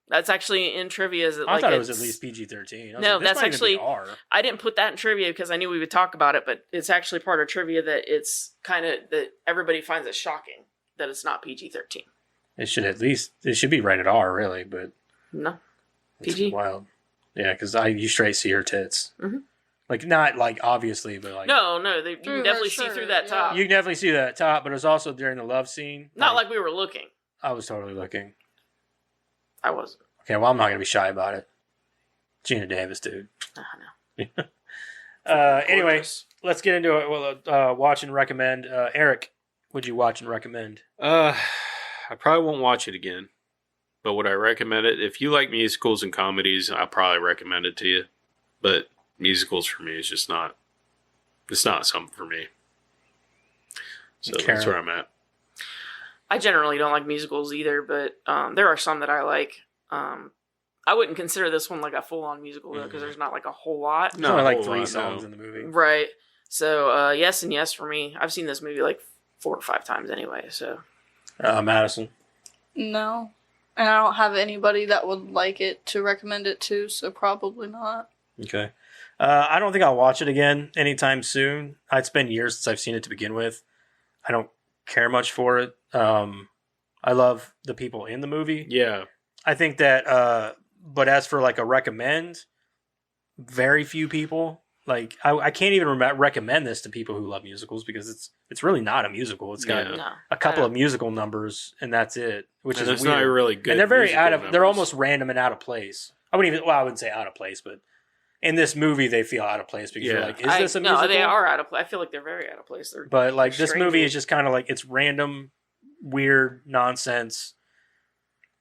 That's actually in trivia. I thought it was at least PG-13. No, that's actually... R. I didn't put that in trivia because I knew we would talk about it, but it's actually part of trivia that it's kind of... that everybody finds it shocking that it's not PG-13. It should be rated R, really, but... No. It's PG? wild. Yeah, because you straight see her tits. Mhm. Like, not, like, obviously, but, like... No, you Through can her definitely see shirt, through that yeah. top. You can definitely see that top, but it was also during the love scene. Not like we were looking. I was totally looking. I wasn't. Okay, well, I'm not going to be shy about it. Gina Davis, dude. I know. Anyway, Gorgeous. let's get into it. Well, watch and recommend. Eric, would you watch and recommend? I probably won't watch it again, but would I recommend it? If you like musicals and comedies, I'll probably recommend it to you. But musicals for me is just not. It's not something for me. So Karen. that's where I'm at. I generally don't like musicals either, but there are some that I like. I wouldn't consider this one like a full-on musical, though, because there's not like a whole lot. There's only like whole 3 lot, songs no. in the movie. Right. So, yes and yes for me. I've seen this movie like 4 or 5 times anyway, so. Madison. No. And I don't have anybody that would like it to recommend it to, so probably not. Okay. I don't think I'll watch it again anytime soon. It's been years since I've seen it to begin with. I don't care much for it. I love the people in the movie. Yeah. I think that, but as for like a recommend, very few people. Like I can't even recommend this to people who love musicals because it's really not a musical. It's got Yeah. No. a couple of musical numbers and that's it, which And is it's weird. not really good. And they're very musical they're numbers. almost random and out of place. I wouldn't say out of place, but in this movie they feel out of place because you're Yeah. like, is this a No, musical? they are out of place. I feel like they're very out of place. They're But like this strange. movie is just kind of like it's random, weird nonsense.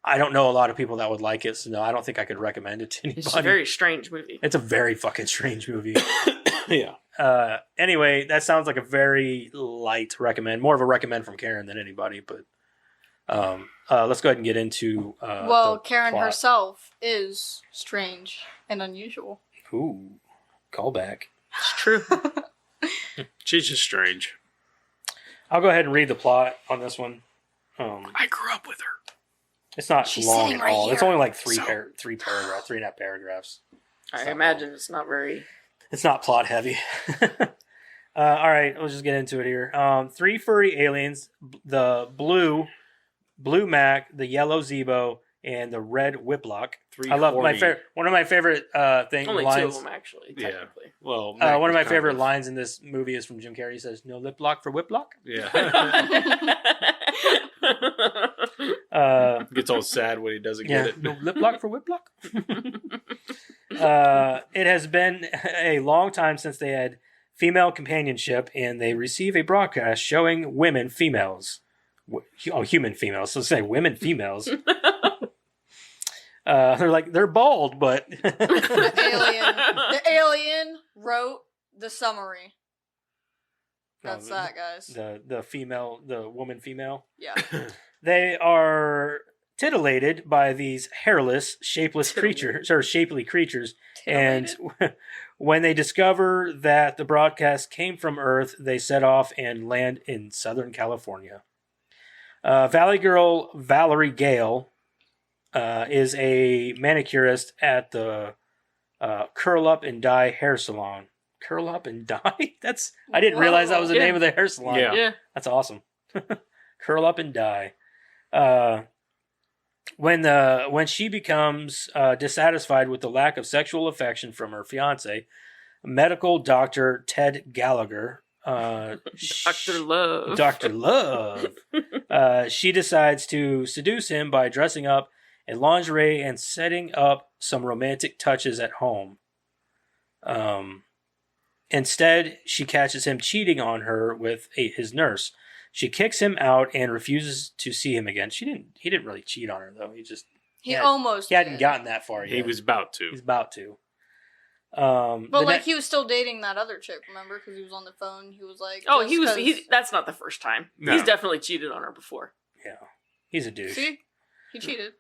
I don't know a lot of people that would like it, so no, I don't think I could recommend it to anybody. It's a very strange movie. It's a very fucking strange movie. Yeah. Anyway, that sounds like a very light recommend, more of a recommend from Karen than anybody. But let's go ahead and get into. Well, the Karen plot. herself is strange and unusual. Ooh, callback. It's true. She's just strange. I'll go ahead and read the plot on this one. I grew up with her. It's not She's long sitting at right all. It's here. only like three So- paragraphs, 3.5 paragraphs. I imagine it's not very. It's not plot heavy. All right, let's just get into it here. 3 furry aliens: the blue Mac, the yellow Zebo, and the red Whiplock. I love my 340. favorite. One of my favorite Only lines. 2 of them, actually, Yeah. technically. Well, One of my kind favorite lines in this movie is from Jim Carrey. He says, "No lip lock for Whiplock." Yeah. Gets all sad when he doesn't Yeah, get it. no lip lock for Whiplock. It has been a long time since they had female companionship, and they receive a broadcast showing women females. Human females. So say women females. They're bald, but The alien wrote the summary. That's No, that, guys. the woman female. Yeah. They are titillated by these hairless, shapeless creatures, or shapely creatures, and when they discover that the broadcast came from Earth, they set off and land in Southern California. Valley Girl Valerie Gale is a manicurist at the Curl Up and Dye hair salon. Curl Up and Dye? I didn't realize that was the name of the hair salon. Yeah. That's awesome. Curl Up and Dye. When she becomes dissatisfied with the lack of sexual affection from her fiance, medical doctor Ted Gallagher, Dr. Love. Dr. Love, she decides to seduce him by dressing up in lingerie and setting up some romantic touches at home. Instead, she catches him cheating on her with his nurse. She kicks him out and refuses to see him again. He didn't really cheat on her though. He hadn't gotten that far yet. He was about to. He's about to. But he was still dating that other chick, remember? Because he was on the phone. He was like, oh, that's not the first time. No. He's definitely cheated on her before. Yeah, he's a douche. See, he cheated.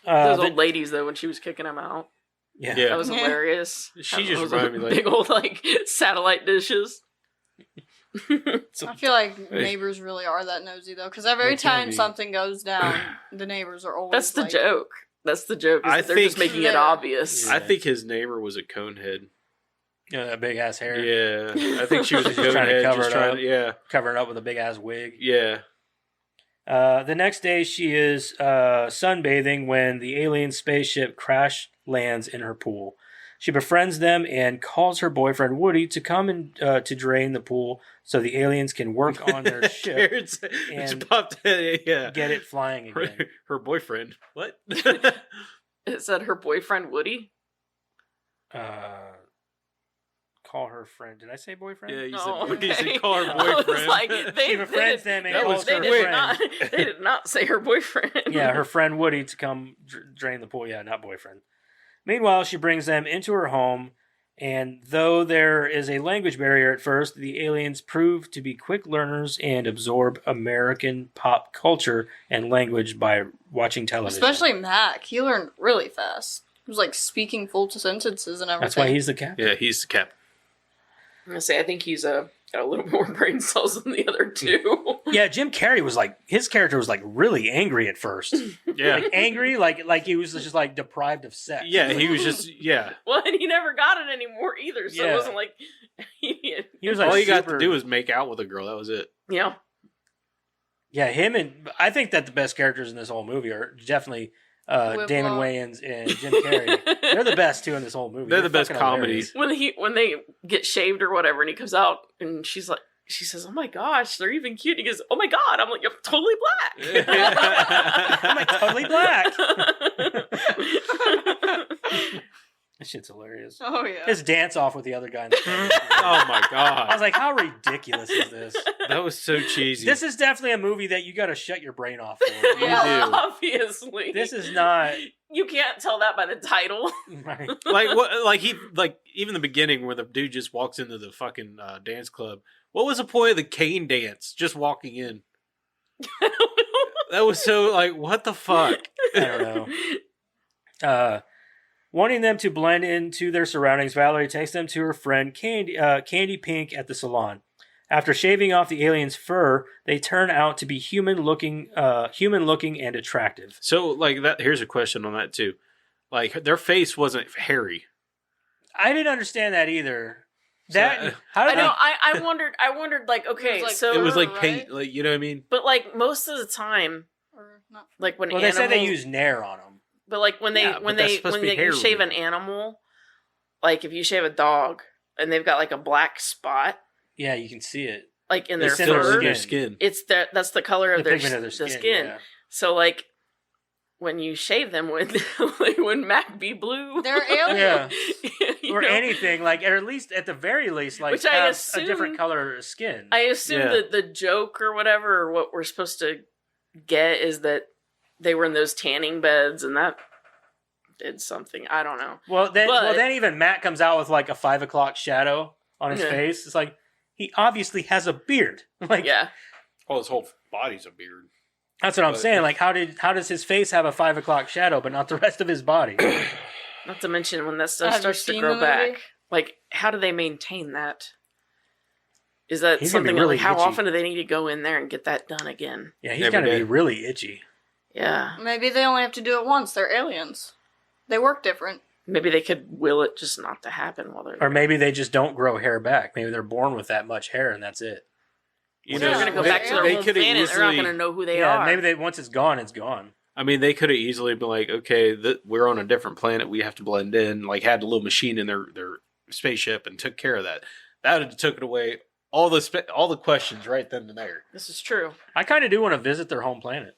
Those old ladies though, when she was kicking him out, Yeah. that was hilarious. She That just was reminded me like big old satellite dishes. I feel like neighbors really are that nosy though, because every time something goes down, the neighbors are always. That's the like, joke. That's the joke. I They're just think- making it obvious. I think his neighbor was a conehead. That big ass hair. Yeah, I think she was a Just trying to conehead. cover Just it trying up. to, yeah, Covering up with a big ass wig. yeah. The next day, she is sunbathing when the alien spaceship crash lands in her pool. She befriends them and calls her boyfriend Woody to come and to drain the pool so the aliens can work on their ship Parents and just popped. Yeah, get it flying again. her boyfriend. What? It said her boyfriend Woody. Call her friend. Did I say boyfriend? Yeah, you Oh, said, you okay. said call her I was boyfriend. like, She befriends them and That calls was her quick. friend. They did not say her boyfriend. Yeah, her friend Woody to come drain the pool. Yeah, not boyfriend. Meanwhile, she brings them into her home, and though there is a language barrier at first, the aliens prove to be quick learners and absorb American pop culture and language by watching television. Especially Mac, he learned really fast. He was like speaking full sentences and everything. That's why he's the captain. Yeah, he's the captain. I'm gonna say I think he's got a little more brain cells than the other two. Yeah, Jim Carrey was like, his character was like really angry at first. Yeah, Like angry, like he was just like deprived of sex. yeah, he was just Well, and he never got it anymore either, so Yeah. it wasn't like He was like all you got super- to do was make out with a girl. That was it. yeah. Yeah, him and I think that the best characters in this whole movie are definitely Damon Wayans and Jim Carrey. They're the best two in this whole movie. They're the best fucking comedies. When they get shaved or whatever, and he comes out and she says, "Oh my gosh, they're even cute." And he goes, "Oh my god," I'm like, "You're totally black." I'm like, totally black. That shit's hilarious. Oh yeah. His dance off with the other guy in the car. Oh my I god, was like, how ridiculous is this? that was so cheesy. This is definitely a movie that you got to shut your brain off for. Yeah. do. Obviously, This is not You can't tell that by the title. right. like what? Like even the beginning where the dude just walks into the fucking dance club. What was the point of the cane dance? Just walking in. That was so like, what the fuck? I don't know. Wanting them to blend into their surroundings, Valerie takes them to her friend Candy Pink at the salon. After shaving off the alien's fur, they turn out to be human-looking and attractive. So like that. Here's a question on that too. Like their face wasn't hairy. I didn't understand that either. So, How I did know. I wondered. Like, okay, It was like so it was like right? paint. Like you know what I mean? but like most of the time, Or not. like when Well, they said they animals- use Nair on them. But like when they Yeah, but when that's they supposed when to be they, you hair shave an removal. animal, like if you shave a dog and they've got like a black spot Yeah, you can see it. like in It's their in their fur, their skin. it's that's the color of The their, pigment of their the skin. skin. Yeah. So like when you shave them, when Mac be blue, They're aliens. Yeah. you Or know? anything, like, or at least, at the very least, like, Which I have assume- a different color of skin. I assume Yeah. that the joke or whatever, or what we're supposed to get, is that they were in those tanning beds and that did something. I don't know. Well, But- then even Matt comes out with, like, a 5 o'clock shadow on his Yeah. face. It's like, he obviously has a beard. Like, Yeah. Oh, his whole body's a beard. that's what I'm But- saying. Like, how does his face have a 5 o'clock shadow, but not the rest of his body? Not to mention when that stuff Have you starts to seen grow the movie? back. Like, how do they maintain that? Is that He's gonna be something really like how itchy. often do they need to go in there and get that done again? Yeah, he's Every gonna day. be really itchy. Yeah. Maybe they only have to do it once. They're aliens. They work different. Maybe they could will it just not to happen while they're Or maybe they just don't grow hair back. Maybe they're born with that much hair and that's it. You they're know, going to go they- back to their they home coulda planet. They're not easily- going to know who they yeah, are. maybe once it's gone, it's gone. I mean, they could have easily been like, okay, we're on a different planet. We have to blend in. Like, had a little machine in their spaceship and took care of that. That would have taken away all the questions right then and there. This is true. I kind of do want to visit their home planet.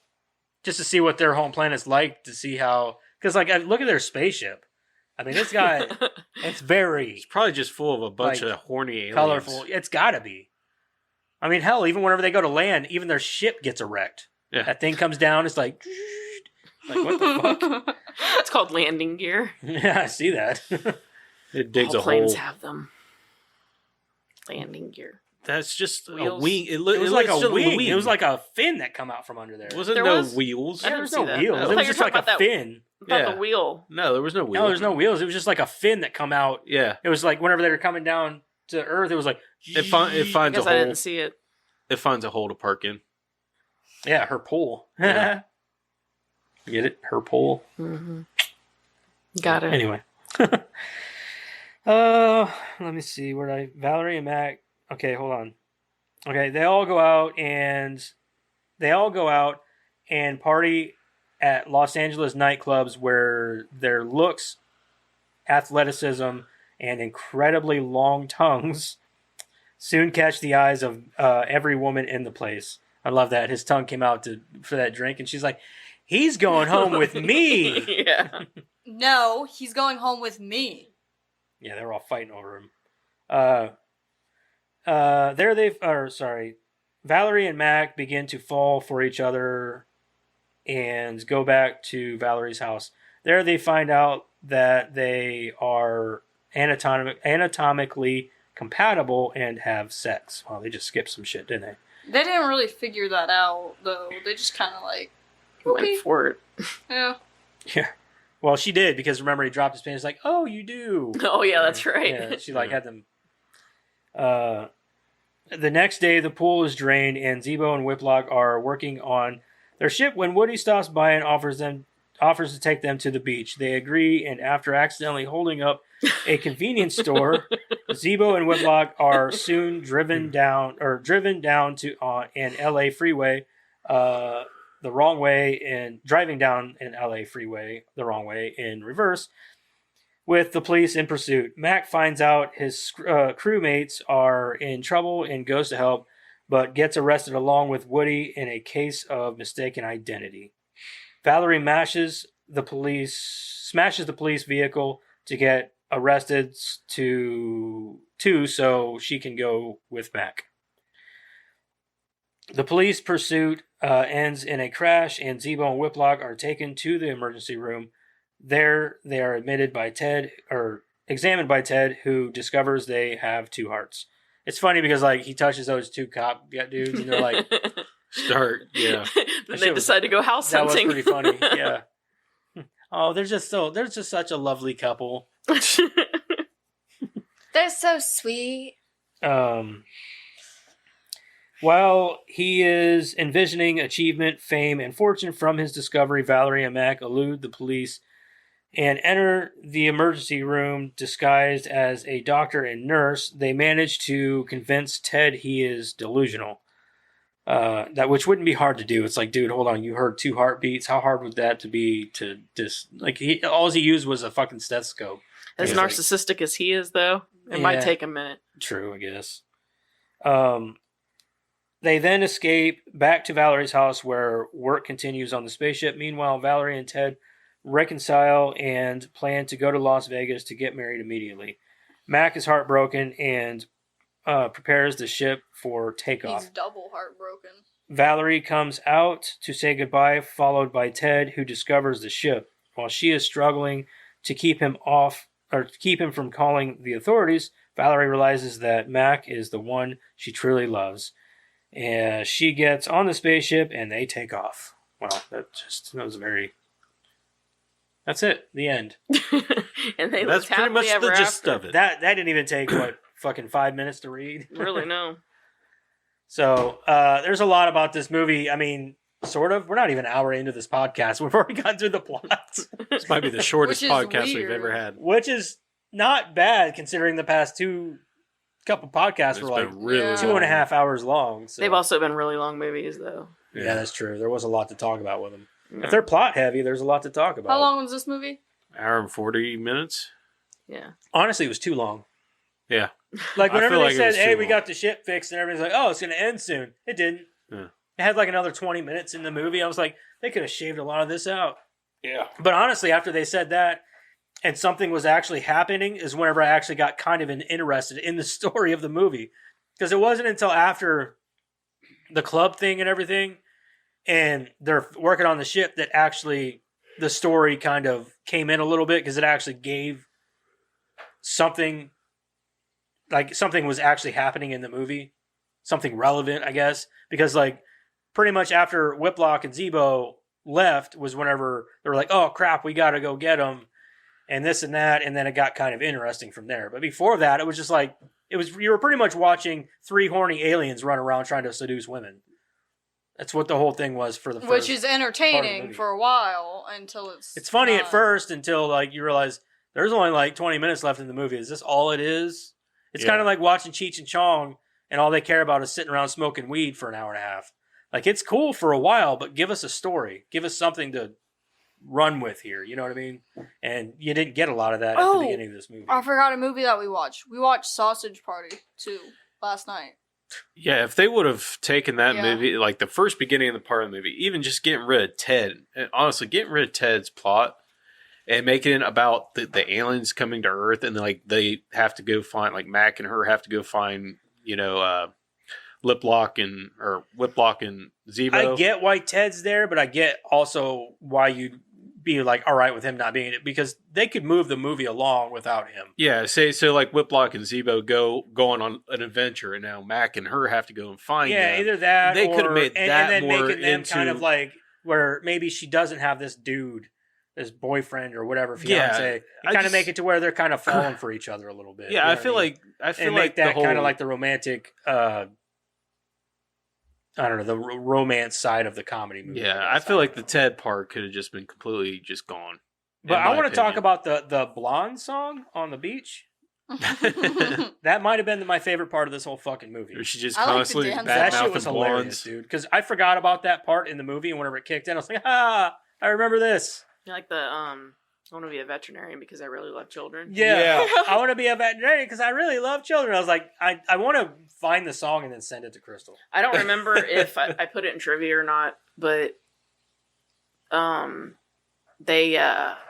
Just to see what their home planet's like, to see how... Because, like, look at their spaceship. I mean, it's got... it's very It's probably just full of a bunch Like, of horny aliens. colorful. It's got to be. I mean, hell, even whenever they go to land, even their ship gets a wrecked. Yeah. That thing comes down, it's like... Like, what the fuck? It's called landing gear. Yeah, I see that. It digs All a planes hole. have them. Landing gear. That's just a Wheels. wing. It was like looks a just wing. It was like a fin that come out from under there. Wasn't There no was- wheels. I There didn't was see no that. wheels. I It thought was you just were like talking a about that- fin. I thought Yeah. the wheel. No, there was no wheels. No, there's no wheels. It was just like a fin that come out. Yeah, It was like whenever they were coming down to Earth, it was like... it I finds a guess I hole. didn't see it. It finds a hole to park in. Yeah, her pole. Yeah. Get it? Her pole. Mm-hmm. Got it. Anyway. Let me see. Valerie and Mac. Okay, hold on. Okay, they all go out and party at Los Angeles nightclubs where their looks, athleticism, and incredibly long tongues soon catch the eyes of every woman in the place. I love that. His tongue came out for that drink, and she's like, he's going home with me. Yeah. No, he's going home with me. Yeah, they were all fighting over him. Valerie and Mac begin to fall for each other and go back to Valerie's house. There they find out that they are anatomically compatible and have sex. Wow, they just skipped some shit, didn't they? They didn't really figure that out, though. They just kind of like, okay. Went for it. Yeah. Yeah. Well, she did, because remember he dropped his pen. He's like, "Oh, you do." Oh, yeah, that's right. Yeah, she like had them. The next day, the pool is drained, and Zebo and Whiplock are working on their ship when Woody stops by and offers to take them to the beach. They agree, and after accidentally holding up a convenience store, Zebo and Whiplock are soon driven down to an LA freeway, the wrong way, and driving down an LA freeway the wrong way in reverse, with the police in pursuit. Mac finds out his crewmates are in trouble and goes to help, but gets arrested along with Woody in a case of mistaken identity. Valerie smashes the police vehicle to get arrested too, so she can go with Mac. The police pursuit ends in a crash, and Zebo and Whiplock are taken to the emergency room. There, they are examined by Ted, who discovers they have two hearts. It's funny because like he touches those two cop dudes, and they're like, Yeah. Then shit they was- decide to go house "That was hunting. pretty funny." Yeah. Oh, they're just such a lovely couple. They're so sweet. While he is envisioning achievement, fame, and fortune from his discovery, Valerie and Mac elude the police and enter the emergency room disguised as a doctor and nurse. They manage to convince Ted he is delusional. Which wouldn't be hard to do. It's like, dude, hold on, you heard two heartbeats. How hard would that to be to just like all he used was a fucking stethoscope. As He's like- narcissistic as he is, though, it might Yeah. take a minute. True, I guess. They then escape back to Valerie's house where work continues on the spaceship. Meanwhile, Valerie and Ted reconcile and plan to go to Las Vegas to get married immediately. Mac is heartbroken and prepares the ship for takeoff. He's double heartbroken. Valerie comes out to say goodbye, followed by Ted, who discovers the ship. While she is struggling to keep him from calling the authorities, Valerie realizes that Mac is the one she truly loves. And she gets on the spaceship and they take off. Wow, that's it. The end. And they That's lived pretty much happily the ever gist after. of it. That didn't even take fucking 5 minutes to read. Really, no. So there's a lot about this movie. I mean, sort of. We're not even an hour into this podcast. We've already gone through the plot, This might be the shortest Which is podcast we've weird. ever had. which is not bad considering the past couple podcasts It's were like been really Yeah. 2.5 hours long. So. They've also been really long movies, though. Yeah, that's true. There was a lot to talk about with them. Yeah. If they're plot heavy, there's a lot to talk about. How long was this movie? Hour and 40 minutes. Yeah. Honestly, it was too long. Yeah. Like I whenever feel they like it said, was "Hey, too we long. got the ship fixed," and everybody's like, "Oh, it's going to end soon," it didn't. Yeah. It had like another 20 minutes in the movie. I was like, they could have shaved a lot of this out. Yeah. But honestly, after they said that, and something was actually happening, is whenever I actually got kind of interested in the story of the movie, because it wasn't until after the club thing and everything, and they're working on the ship, that actually the story kind of came in a little bit, because it actually gave something, like something was actually happening in the movie, something relevant, I guess, because like pretty much after Whiplock and Zebo left was whenever they were like, "Oh crap, we got to go get them," and this and that, and then it got kind of interesting from there. But before that, it was just like you were pretty much watching 3 horny aliens run around trying to seduce women. That's what the whole thing was for the first. Which is part of the entertaining movie. for a while until It's funny at not. first until like you realize there's only like 20 minutes left in the movie. Is this all it is? It's Yeah. kind of like watching Cheech and Chong, and all they care about is sitting around smoking weed for an hour and a half. Like, it's cool for a while, but give us a story. Give us something to run with here. You know what I mean? And you didn't get a lot of that at Oh, the beginning of this movie. I forgot a movie that we watched. We watched Sausage Party too last night. Yeah, if they would have taken that Yeah. movie, like the first beginning of the part of the movie, even just getting rid of Ted, and honestly, getting rid of Ted's plot and making it about the aliens coming to Earth, and like they have to go find, like Mac and her have to go find, Whiplock and Zebo. I get why Ted's there, but I get also why you'd be like, all right with him not being it, because they could move the movie along without him. Yeah, so like Whiplock and Zebo going on an adventure, and now Mac and her have to go and find Yeah, them. either that They or, could have made and that then more making them into kind of like where maybe she doesn't have this dude, this boyfriend or whatever Yeah, fiance, I and kind of just- make it to where they're kind of falling for each other a little bit. Yeah, you know I what feel mean? like and make that the whole, kind of like the romantic, I don't know, the romance side of the comedy movie. Yeah, I feel like the Ted part could have just been completely just gone. But in I my want to talk opinion. about the blonde song on the beach. That might have been my favorite part of this whole fucking movie. She just I like the constantly dance. That bad shit was mouthing hilarious, blondes. dude. Because I forgot about that part in the movie, and whenever it kicked in, I was like, I remember this. You like the I want to be a veterinarian because I really love children. Yeah. I want to be a veterinarian because I really love children. I was like, I want to find the song and then send it to Crystal. I don't remember if I put it in trivia or not, but they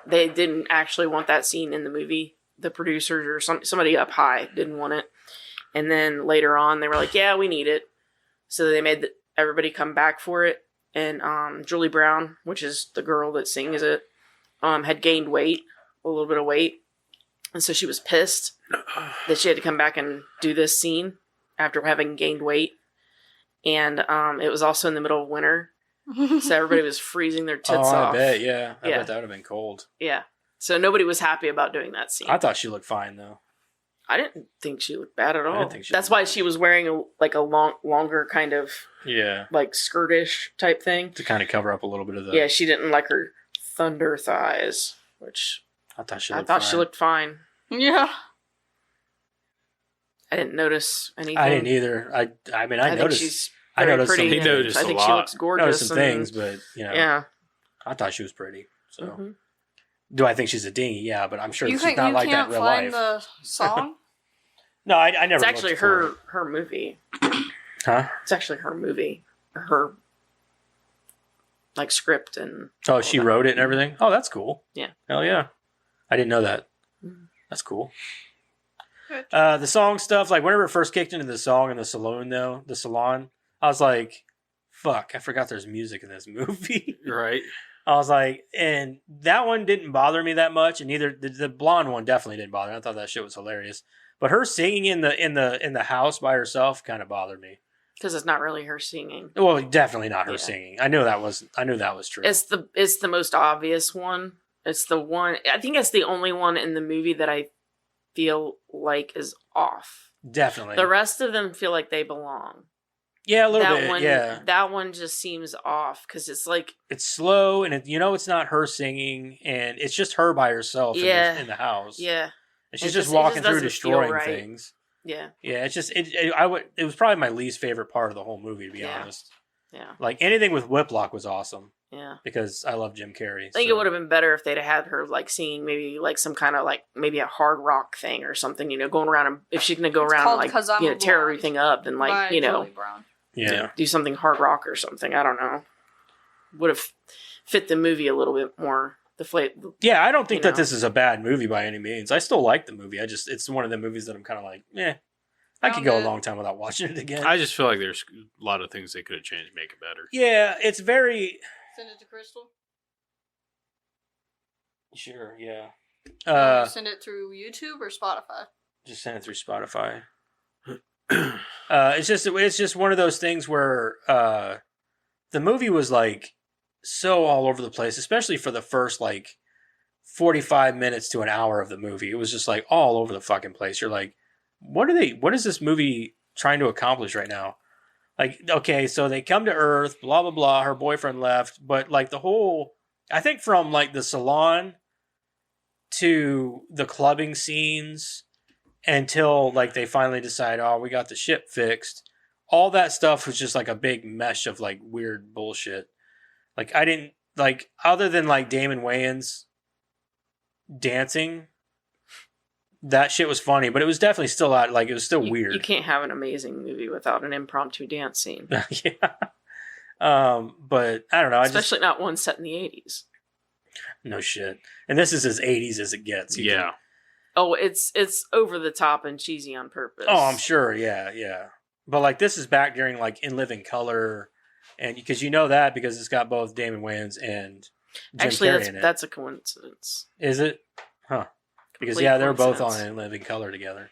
didn't actually want that scene in the movie. The producers or somebody up high didn't want it, and then later on they were like, "Yeah, we need it," so they made everybody come back for it. And Julie Brown, which is the girl that sings it, had gained weight, a little bit of weight, and so she was pissed that she had to come back and do this scene after having gained weight. And it was also in the middle of winter, so everybody was freezing their tits off. I bet, yeah. I Yeah. bet that would have been cold. Yeah. So nobody was happy about doing that scene. I thought she looked fine, though. I didn't think she looked bad at all. didn't think she That's looked why bad. she was wearing a longer kind of Yeah. like skirtish type thing. To kind of cover up a little bit of the... Yeah, she didn't like her thunder thighs, which I thought she I looked thought fine. she looked fine. Yeah. I didn't notice anything. I didn't either. I mean, I think noticed... she's I very noticed pretty. some- He and noticed I a think she lot. looks I gorgeous. noticed some and- things, but, Yeah. I thought she was pretty. So, Mhm. do I think she's a dingy? Yeah, but I'm sure You she's think not you like that can't in real find life. the song? No, I never. It's actually looked for it. her movie. Huh? It's actually her movie. Her like script and Oh, she wrote it and everything. Oh, that's cool. Yeah. Hell yeah. I didn't know that. Mhm. That's cool. Good. The song stuff, like whenever it first kicked into the song in the salon, I was like, "Fuck!" I forgot there's music in this movie. Right? I was like, and that one didn't bother me that much, and neither the blonde one definitely didn't bother me. I thought that shit was hilarious. But her singing in the house by herself kind of bothered me. because it's not really her singing. Well, definitely not her Yeah. singing. I knew that was true. It's the most obvious one. It's the one. I think it's the only one in the movie that I feel like is off. Definitely. The rest of them feel like they belong. Yeah, a little that bit. one, Yeah, that one just seems off because it's like, it's slow, and it's not her singing, and it's just her by herself Yeah. in the house. yeah, And she's It just just walking through doesn't feel destroying right. things. yeah, Yeah, it's just it was probably my least favorite part of the whole movie, to be Yeah. honest. yeah, Like anything with Whiplock was awesome yeah. because I love Jim Carrey. I think it would have been better if they'd had her like singing maybe like some kind of like maybe a hard rock thing or something, going around and if she's gonna go It's around called and "'Cause like I'm a tear Blonde" everything up and by like Julie Brown. Yeah. do something hard rock or something. I don't know. Would have fit the movie a little bit more. Yeah, I don't think You that know. this is a bad movie by any means. I still like the movie. It's one of the movies that I'm kind of like, I could go a long time without watching it again. I just feel like there's a lot of things they could have changed to make it better. Yeah, it's very Send it to Crystal. sure. Yeah, Send it through YouTube or Spotify. just send it through Spotify. It's just one of those things where the movie was like so all over the place, especially for the first like 45 minutes to an hour of the movie. It was just like all over the fucking place. You're like, what is this movie trying to accomplish right now? Like, okay, so they come to Earth, blah blah blah, her boyfriend left, but like I think from like the salon to the clubbing scenes until like they finally decide, oh, we got the ship fixed. All that stuff was just like a big mesh of like weird bullshit. Like I didn't like other than like Damon Wayans dancing, that shit was funny, but it was definitely still it was still weird. You can't have an amazing movie without an impromptu dance scene, Yeah. But I don't know. especially not one set in the 80s. No shit. And this is as 80s as it gets. Yeah. Oh, it's over the top and cheesy on purpose. Oh, I'm sure. Yeah, yeah. But like this is back during like In Living Color, and because that because it's got both Damon Wayans and Jim Actually, Carrey in it. that's a coincidence. Is it? Huh. Because Complete they're both on coincidence. In Living Color together.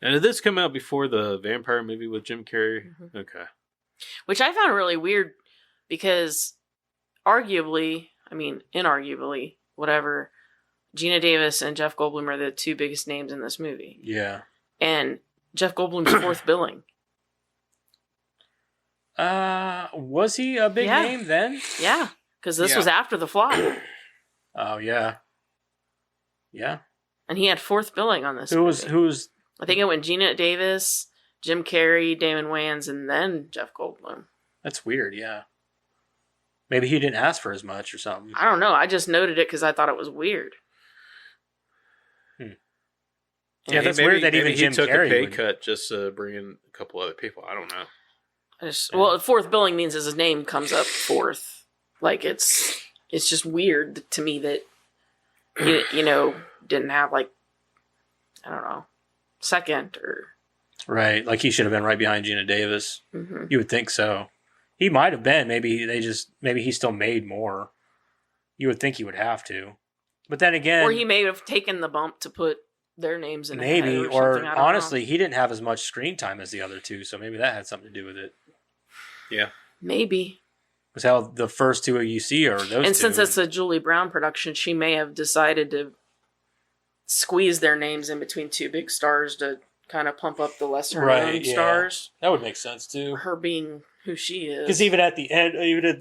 And did this come out before the vampire movie with Jim Carrey? Mm-hmm. Okay. Which I found really weird because inarguably, whatever, Gina Davis and Jeff Goldblum are the two biggest names in this movie. Yeah. And Jeff Goldblum's fourth billing. Was he a big Yeah. name then? Yeah, because this Yeah. was after The Fly. Oh yeah. Yeah. And he had fourth billing on this Who's movie. I think it went Gina Davis, Jim Carrey, Damon Wayans, and then Jeff Goldblum. that's weird, yeah. Maybe he didn't ask for as much or something. I don't know. I just noted it because I thought it was weird. Yeah, that's weird that even he Jim took Carrey a pay would- cut just to bring in a couple other people. I don't know. Well, fourth billing means his name comes up fourth. Like it's just weird to me that he, didn't have like, I don't know, second or. Right, like he should have been right behind Gina Davis. Mm-hmm. You would think so. He might have been. Maybe he still made more. You would think he would have to, but then again, Or he may have taken the bump to put their names in. maybe, ahead or something, I don't honestly, he didn't have as much screen time as the other two, so maybe that had something to do with it. Yeah. know. Maybe. Because how the first two you see are those two. And since it's a Julie Brown production, she may have decided to squeeze their names in between two big stars to kind of pump up the lesser known yeah. stars. That would make sense too. Her being who she is. Because even at the end,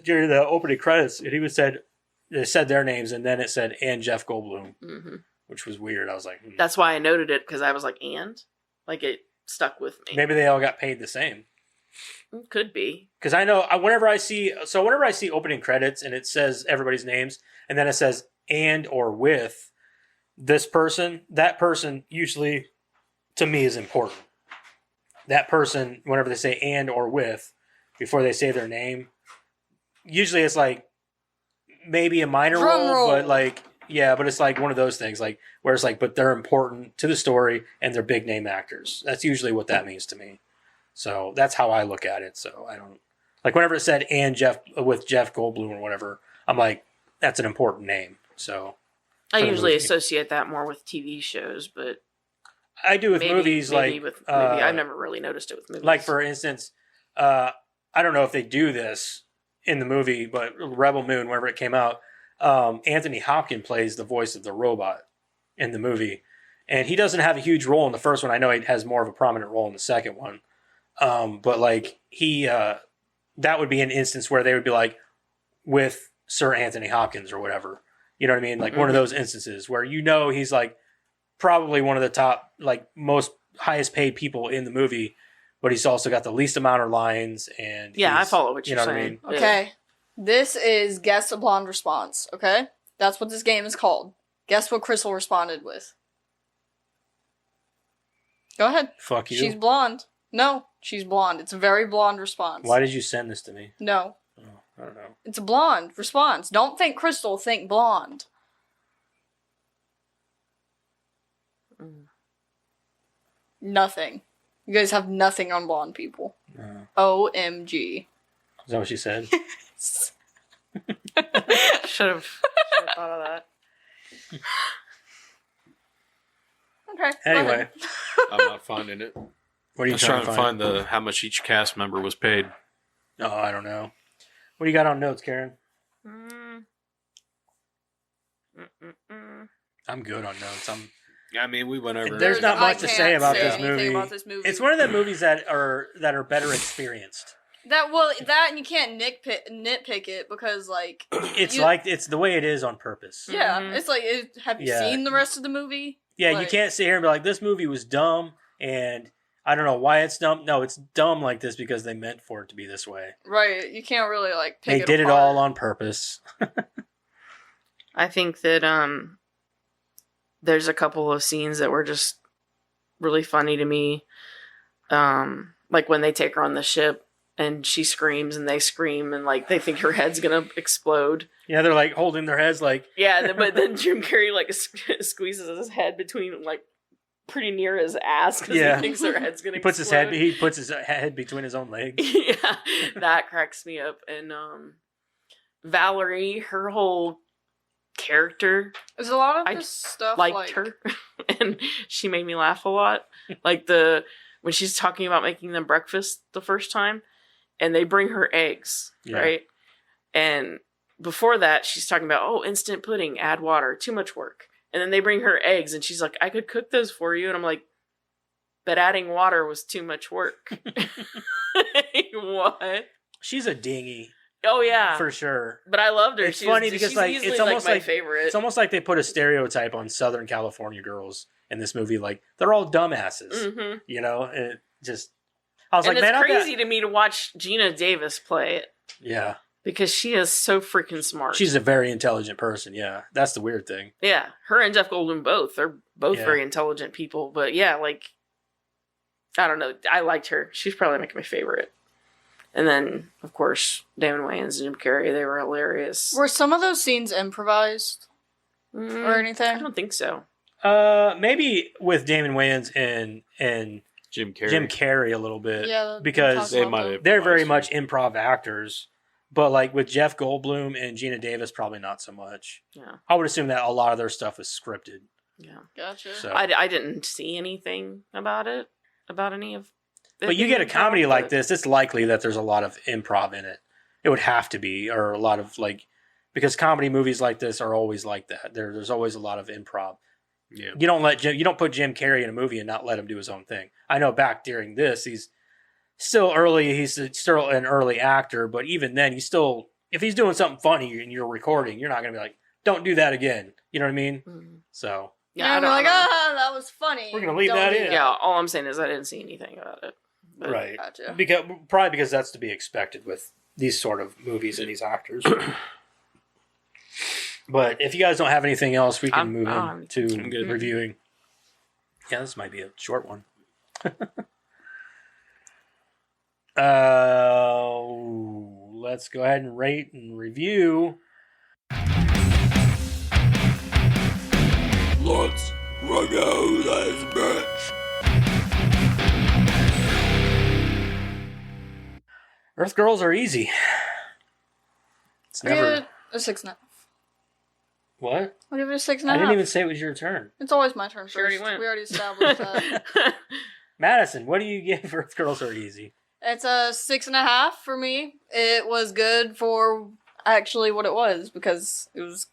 during the opening credits, it said their names, and then it said and Jeff Goldblum, Mhm. which was weird. I was like, That's why I noted it because I was like, and like it stuck with me. maybe they all got paid the same. Could be. Because I know whenever I see opening credits and it says everybody's names, and then it says and or with this person, that person usually to me is important. That person, whenever they say and or with, before they say their name, usually it's like maybe a minor Drum roll. but like but it's like one of those things like where it's like, but they're important to the story and they're big name actors. That's usually what that means to me. So that's how I look at it. So I don't like whenever it said and Jeff with Jeff Goldblum or whatever, I'm like, that's an important name. So I For the usually movie. associate that more with TV shows, but I do with maybe, movies maybe like with movie. I've never really noticed it with movies. like for instance, I don't know if they do this in the movie, but Rebel Moon, whenever it came out, Anthony Hopkins plays the voice of the robot in the movie, and he doesn't have a huge role in the first one. I know he has more of a prominent role in the second one. But like that would be an instance where they would be like with Sir Anthony Hopkins or whatever. You know what I mean? Like one of those instances where he's like probably one of the top, like most highest paid people in the movie, but he's also got the least amount of lines. And I follow what you're saying. What I mean? Okay. This is Guess a Blonde Response, okay? That's what this game is called. Guess what Crystal responded with. Go ahead. Fuck you. She's blonde. No, she's blonde. It's a very blonde response. Why did you send this to me? No. Oh, I don't know. It's a blonde response. Don't think Crystal, think blonde. Nothing. You guys have nothing on blonde people. OMG. Is that what she said? Should have thought of that. Okay. Anyway. I'm not finding it. What are you I'm trying to find find? how much each cast member was paid. Oh, I don't know. What do you got on notes, Karen? I'm good on notes. I mean, we went over. There's not much to say about this anything movie. about this movie. It's one of the movies that are better experienced. That and you can't nitpick it because like It's the way it is on purpose. yeah, Mhm. it's like have you seen the rest of the movie? Yeah, you Like- can't sit here and be like, this movie was dumb and I don't know why it's dumb. No, it's dumb like this because they meant for it to be this way. Right, you can't really like pick They it did it apart. all on purpose. I think that there's a couple of scenes that were just really funny to me. Like when they take her on the ship and she screams and they scream and like they think her head's gonna explode. Yeah, they're like holding their heads like Yeah, but then Jim Carrey like squeezes his head between like pretty near his ass because Yeah. he thinks her head's gonna. he puts explode. his head between his own legs. Yeah, that cracks me up. And Valerie, her whole character, There's a lot of I this stuff liked like her, and she made me laugh a lot. Like when she's talking about making them breakfast the first time, and they bring her eggs, Yeah. right? And before that, she's talking about instant pudding, add water, too much work. And then they bring her eggs, and she's like, I could cook those for you. And I'm like, but adding water was too much work. What? She's a dingy. Oh yeah, For sure. but I loved her. It's funny because she's like easily, it's almost my like favorite. It's almost like they put a stereotype on Southern California girls in this movie. Like they're all dumbasses, Mm-hmm. you know. And it just, I was And like, it's man, crazy to me to watch Gina Davis play it yeah, because she is so freaking smart. she's a very intelligent person. Yeah, that's the weird thing. Yeah, her and Jeff Goldblum both. They're both Yeah. very intelligent people. But yeah, like, I don't know. I liked her. She's probably my favorite. And then, of course, Damon Wayans and Jim Carrey. They were hilarious. Were some of those scenes improvised or I anything? don't think so. Maybe with Damon Wayans and Jim Carrey. Jim Carrey a little bit, Yeah, because They might have. they're very much improv actors. But like with Jeff Goldblum and Gina Davis, probably not so much. Yeah, I would assume that a lot of their stuff is scripted. yeah. Gotcha. So, I didn't see anything about it, about any of. it but you being get a comedy improv, like but- this, it's likely that there's a lot of improv in it. It would have to be, or a lot of like, because comedy movies like this are always like that. There's always a lot of improv. Yeah. You don't put Jim Carrey in a movie and not let him do his own thing. I know back during this, he's still early. He's still an early actor, but even then, if he's doing something funny and you're recording, you're not going to be like, don't do that again. You know what I mean? Mhm. So Yeah, I I'm don't like, know. that was funny. We're gonna leave Don't that do in. Yeah, all I'm saying is I didn't see anything about it. But- right, Gotcha. probably because that's to be expected with these sort of movies and these actors. But if you guys don't have anything else, we can move on to I'm good. reviewing. Yeah, this might be a short one. Let's go ahead and rate and review. Let's review this bitch. Earth Girls Are Easy. It's I give never. it a 6.5. What? I'll give it a 6.5. I didn't even say it was your turn. It's always my turn She already first. went. We already established that. Madison, what do you give Earth Girls Are Easy? It's a 6.5 for me. It was good for actually what it was because it was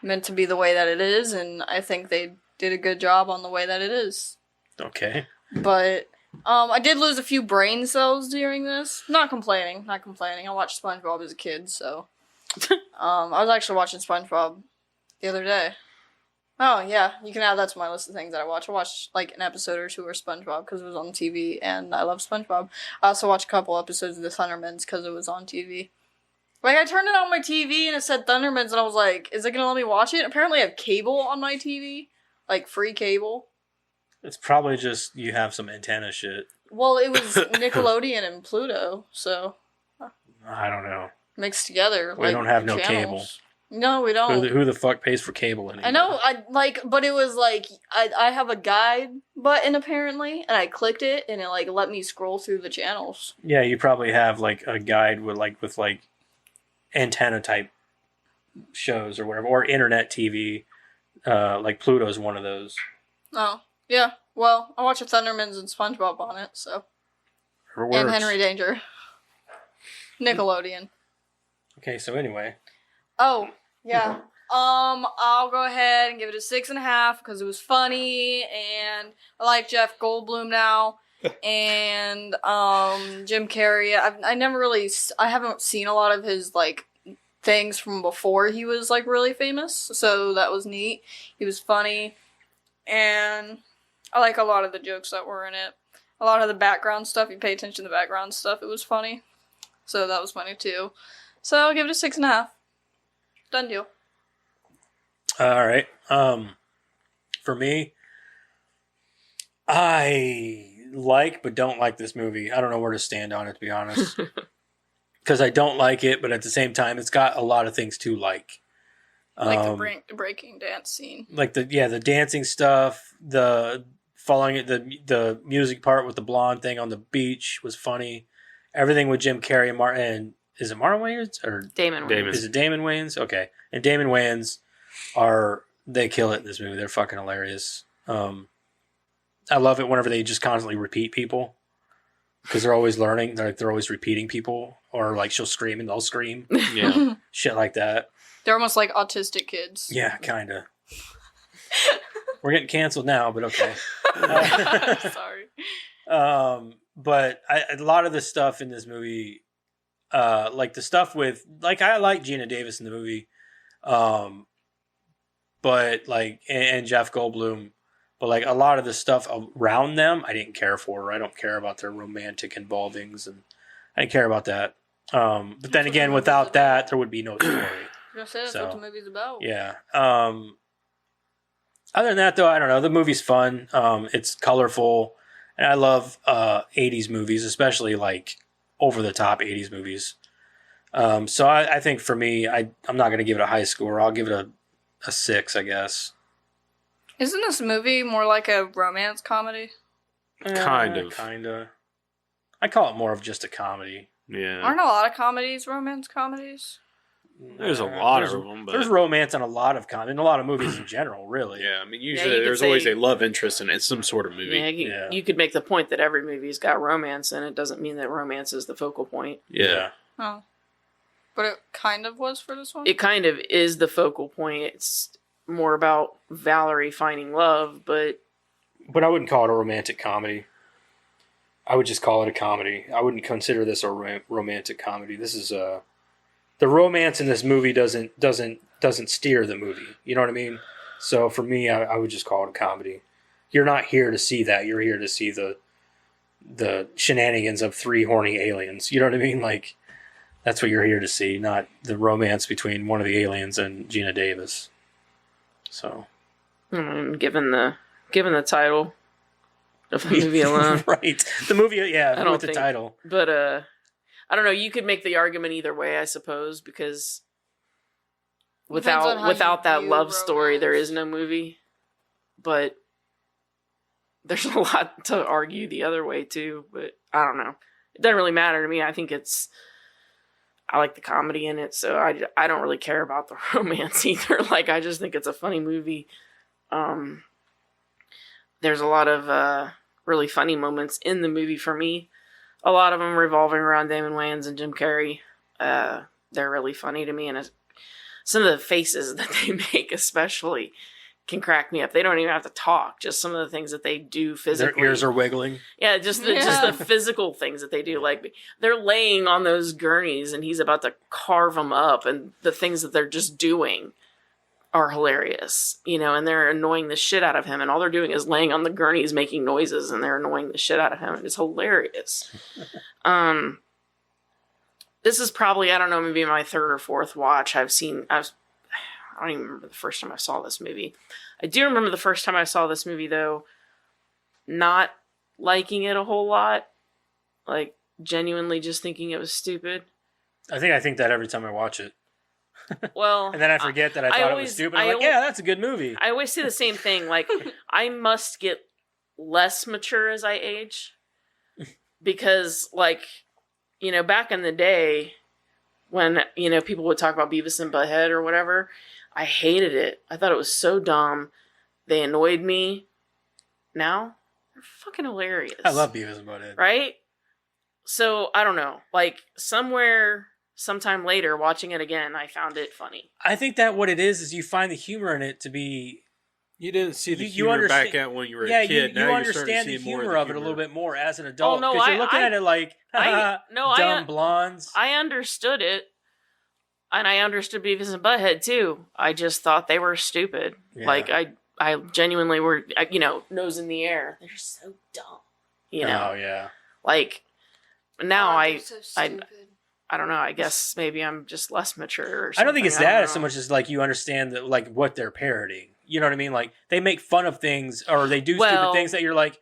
meant to be the way that it is, and I think they did a good job on the way that it is. Okay. But I did lose a few brain cells during this. Not complaining. I watched SpongeBob as a kid, so. I was actually watching SpongeBob the other day. Oh, yeah. You can add that to my list of things that I watch. I watched, like, an episode or two of SpongeBob because it was on TV, and I love SpongeBob. I also watched a couple episodes of the Thundermans because it was on TV. Like, I turned it on my TV, and it said Thundermans, and I was like, is it going to let me watch it? Apparently I have cable on my TV. Like, free cable. It's probably just you have some antenna shit. Well, it was Nickelodeon and Pluto, so. I don't know. Mixed together. We don't have no cable. No, we don't. Who the fuck pays for cable anymore? I know, but it was like, I have a guide button apparently, and I clicked it, and it like let me scroll through the channels. Yeah, you probably have like a guide with antenna type shows or whatever, or internet TV. Like Pluto's one of those. Oh, yeah. Well, I watch Thundermans and SpongeBob on it, so. And Henry Danger. Nickelodeon. Okay, so anyway. Oh, yeah. I'll go ahead and give it a 6.5 because it was funny, and I like Jeff Goldblum now, and Jim Carrey. I haven't seen a lot of his like things from before he was like really famous, so that was neat. He was funny, and I like a lot of the jokes that were in it. A lot of the background stuff. You pay attention to the background stuff. It was funny, so that was funny too. So I'll give it a 6.5. Done deal. All right. For me, I like but don't like this movie. I don't know where to stand on it, to be honest. Because I don't like it, but at the same time, it's got a lot of things to like. Like the breaking dance scene. Like the dancing stuff, the following it, the music part with the blonde thing on the beach was funny. Everything with Jim Carrey and Martin. Is it Martin Wayans or Damon Wayans? Is it Damon Wayans? Okay, and Damon Wayans they kill it in this movie. They're fucking hilarious. I love it whenever they just constantly repeat people because they're always learning. They're always repeating people, or like she'll scream and they'll scream. Yeah, shit like that. They're almost like autistic kids. Yeah, kind of. We're getting canceled now, but okay. Sorry. But a lot of the stuff in this movie. Like the stuff with I like Gina Davis in the movie, but like and Jeff Goldblum, but like a lot of the stuff around them I didn't care for. I don't care about their romantic involvings, and I didn't care about that. But then again, without that, there would be no story. That's what the movie's about. Yeah. Other than that, though, I don't know. The movie's fun. It's colorful, and I love 80s movies, especially like over the top 80s movies. So I think for me, I'm not going to give it a high score. I'll give it a 6, I guess. Isn't this movie more like a romance comedy? Kind of. I call it more of just a comedy. Yeah. Aren't a lot of comedies romance comedies? There's a lot of them, but there's romance in a lot of in a lot of movies in general, really. Yeah, I mean, usually there's always a love interest in some sort of movie. Yeah, you could make the point that every movie's got romance, and it doesn't mean that romance is the focal point. Yeah. Oh. But it kind of was for this one? It kind of is the focal point. It's more about Valerie finding love, but I wouldn't call it a romantic comedy. I would just call it a comedy. I wouldn't consider this a romantic comedy. This is the romance in this movie doesn't steer the movie. You know what I mean? So for me, I would just call it a comedy. You're not here to see that. You're here to see the shenanigans of 3 horny aliens. You know what I mean? Like, that's what you're here to see, not the romance between one of the aliens and Gina Davis. So, given the title of the movie alone, right? The movie, yeah, I don't with think, the title. But I don't know. You could make the argument either way, I suppose, because without that love story, there is no movie. But there's a lot to argue the other way too. But I don't know. It doesn't really matter to me. I think I like the comedy in it, so I don't really care about the romance either. Like, I just think it's a funny movie. There's a lot of really funny moments in the movie for me. A lot of them revolving around Damon Wayans and Jim Carrey. They're really funny to me, and some of the faces that they make, especially, can crack me up. They don't even have to talk. Just some of the things that they do physically. Their ears are wiggling. Yeah, just the physical things that they do. Like they're laying on those gurneys and he's about to carve them up, and the things that they're just doing are hilarious, and they're annoying the shit out of him, and all they're doing is laying on the gurneys making noises, and thing annoying the shit out of him. And it's hilarious. This is probably, I don't know, maybe my third or fourth watch. I don't even remember the first time I saw this movie. I do remember the first time I saw this movie, though, not liking it a whole lot. Like, genuinely just thinking it was stupid. I think that every time I watch it. Well... and then I forget that I thought it was stupid. I'm like, yeah, that's a good movie. I always say the same thing. Like, I must get less mature as I age. Because, like, back in the day, when, people would talk about Beavis and Butthead or whatever... I hated it. I thought it was so dumb. They annoyed me. Now, they're fucking hilarious. I love Beavis and Butthead. Right? So, I don't know. Like, sometime later, watching it again, I found it funny. I think that what it is you find the humor in it to be... You didn't see the humor back at when you were a kid. You understand the humor of it a little bit more as an adult. Because you're looking at it like, dumb blondes. I understood it. And I understood Beavis and Butthead, too. I just thought they were stupid. Yeah. Like, I genuinely were, nose in the air. They're so dumb. Oh, yeah. Like, now so I don't know. I guess maybe I'm just less mature or something. I don't think it's that so much as, like, you understand that, like, what they're parodying. You know what I mean? Like, they make fun of things, or they do stupid things that you're like,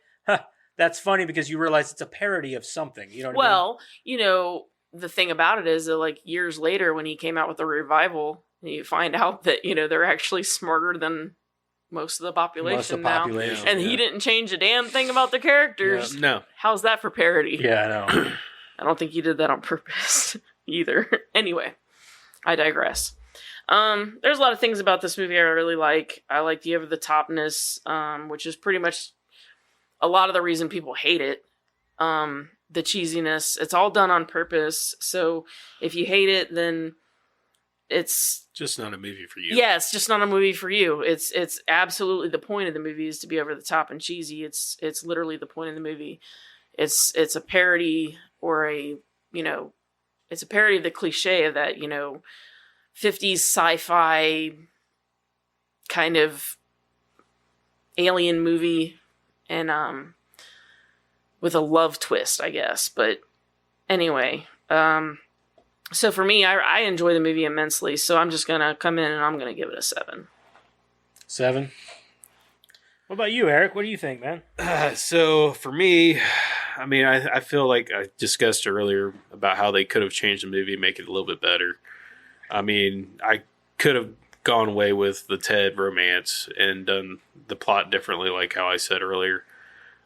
that's funny because you realize it's a parody of something. You know what I mean? The thing about it is that, like, years later when he came out with the revival, you find out that, they're actually smarter than most of the population now. And he didn't change a damn thing about the characters. Yeah. No. How's that for parody? Yeah, I know. I don't think he did that on purpose either. Anyway, I digress. There's a lot of things about this movie I really like. I like the over-the-topness, which is pretty much a lot of the reason people hate it. The cheesiness, it's all done on purpose. So if you hate it, then it's just not a movie for you. Yeah, it's just not a movie for you. It's absolutely the point of the movie is to be over the top and cheesy. It's literally the point of the movie. It's a parody or it's a parody of the cliche of that, 50s sci-fi kind of alien movie and with a love twist, I guess. But anyway, so for me, I enjoy the movie immensely. So I'm just going to come in and I'm going to give it a 7. 7? What about you, Eric? What do you think, man? So for me, I mean, I feel like I discussed earlier about how they could have changed the movie, make it a little bit better. I mean, I could have gone away with the Ted romance and done the plot differently, like how I said earlier.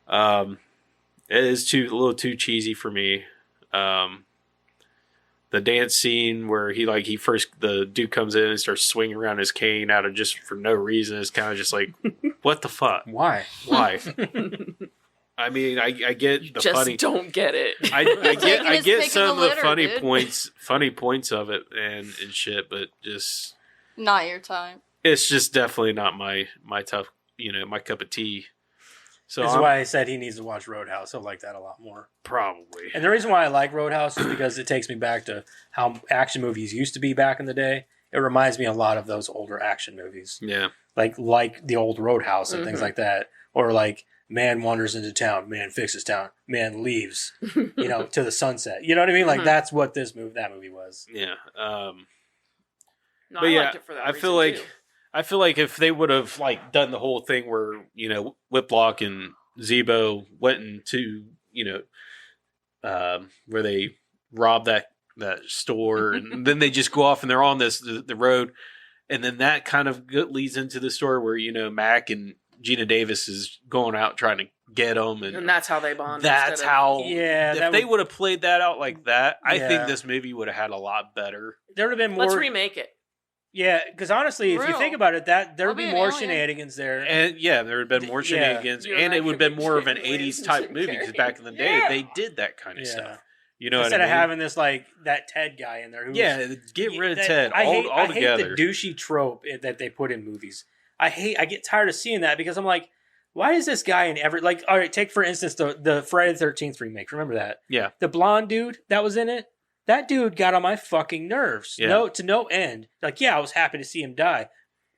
It is a little too cheesy for me. The dance scene where the dude comes in and starts swinging around his cane out of just for no reason is kind of just like, what the fuck? Why? I mean, I get the just funny. Don't get it. I get some of the funny points of it and shit, but just not your time. It's just definitely not my tough, my cup of tea. So this is why I said he needs to watch Roadhouse. He'll like that a lot more. Probably. And the reason why I like Roadhouse is because it takes me back to how action movies used to be back in the day. It reminds me a lot of those older action movies. Yeah. Like the old Roadhouse and things like that. Or like man wanders into town, man fixes town, man leaves, to the sunset. You know what I mean? Like that's what that movie was. Yeah. No, but I liked it for that reason, too. I feel like if they would have done the whole thing where Whiplock and Zebo went into where they robbed that store and then they just go off and they're on the road, and then that kind of leads into the story where Mac and Gina Davis is going out trying to get them, and that's how they bond. That's how. Yeah, if they would have played that out like that, I think this movie would have had a lot better. There would have been more. Let's remake it. Yeah, because honestly, if you think about it, there would be more shenanigans there. And there would have been more shenanigans, and it would have been more of an 80s type movie, because back in the day, they did that kind of stuff. Instead of having this, that Ted guy in there. Get rid of Ted altogether. I hate the douchey trope that they put in movies. I get tired of seeing that because I'm like, why is this guy in every, like, all right, take for instance the Friday the 13th remake. Remember that? Yeah. The blonde dude that was in it? That dude got on my fucking nerves. Yeah. To no end. Like, yeah, I was happy to see him die.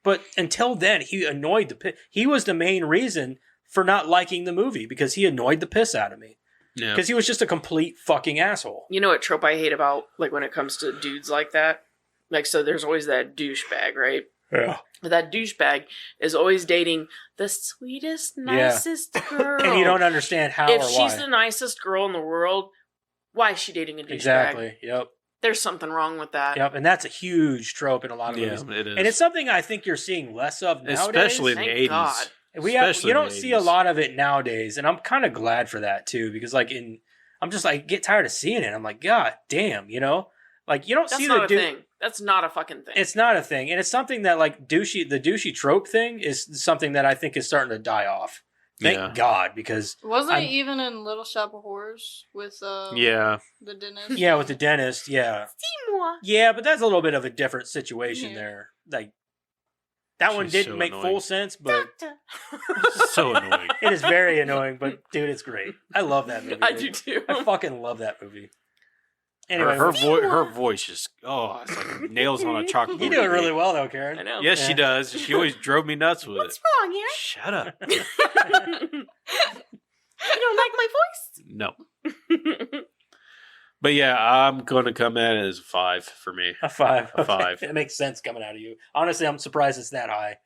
But until then, he annoyed the piss. He was the main reason for not liking the movie because he annoyed the piss out of me. Yeah. Because he was just a complete fucking asshole. You know what trope I hate about, like, when it comes to dudes like that? Like, so there's always that douchebag, right? Yeah. That douchebag is always dating the sweetest, nicest girl. And you don't understand how if or she's why. the nicest girl in the world, why is she dating a douchebag? Exactly. Yep. There's something wrong with that. Yep. And that's a huge trope in a lot of Yeah, movies. it is. And it's something I think you're seeing less of nowadays. Especially in the Thank 80s. God. Especially You in don't the see a 80s. lot of it nowadays, and I'm kind of glad for that too, because I'm just like get tired of seeing it. I'm like, God damn, like you don't That's see not the a thing. That's not a fucking thing. It's not a thing, and it's something that like the douchey trope thing is something that I think is starting to die off. Thank God, because Wasn't I'm- it even in Little Shop of Horrors with Yeah. the dentist? yeah, with the dentist, yeah, Seymour. yeah, but that's a little bit of a different situation Yeah. there. Like that one She's didn't so make annoying. full sense, but So annoying. it is very annoying. But dude, it's great. I love that movie. I dude. do too. I fucking love that movie. Anyway, her voice just, it's like nails on a chalkboard. you do it really well though, Karen. I know. Yes, Yeah. she does. She always drove me nuts with What's it. wrong, Eric? Shut up. You don't like my voice? No. But yeah, I'm going to come in as a 5 for me. A 5. A 5. It makes sense coming out of you. Honestly, I'm surprised it's that high.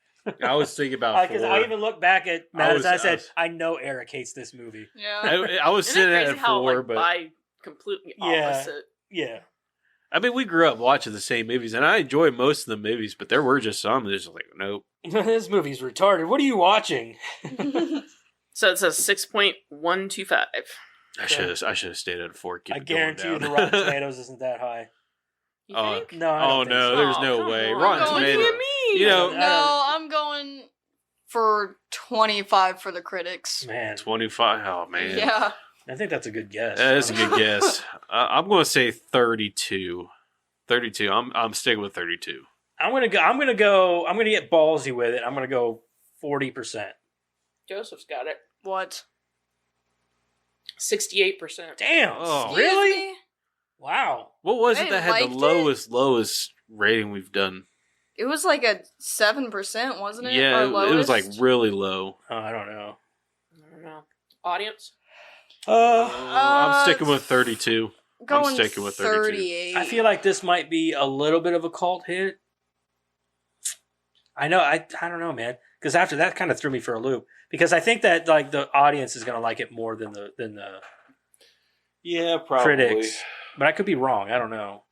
I was thinking about Because 4. I even looked back at Madison. I said, was- I know Eric hates this movie. Yeah. I was Isn't sitting it at crazy how 4, like but by completely Yeah. opposite? Yeah. I mean, we grew up watching the same movies, and I enjoy most of the movies, but there were just some that's just like, nope. This movie's retarded. What are you watching? So it says 6.125. I should have stayed at a 4. Keep I it going guarantee you down. the Rotten Tomatoes isn't that high. You Oh, think? No, I don't Oh think no, so. there's Oh, no come way. on. Rotten Going Tomatoes. Look at me. You know, No, I'm going for 25 for the critics. Man, 25. Oh man, Yeah. I think that's a good guess. that's a good guess. I'm going to say 32. 32. I'm sticking with 32. I'm gonna get ballsy with it. I'm gonna go 40%. Joseph's got it. What? 68%. Damn. Oh. Excuse Really? me? Wow. What was I it that had the liked it. lowest rating we've done? It was like a 7%, wasn't it? Yeah, Our it was like lowest? really low. Oh, I don't know. I don't know. Audience? I'm sticking with 32. Going sticking with 32. 38. I feel like this might be a little bit of a cult hit. I know. I don't know, man. Because after that, kind of threw me for a loop. Because I think that like the audience is gonna like it more than the Yeah, critics. But I could be wrong. I don't know.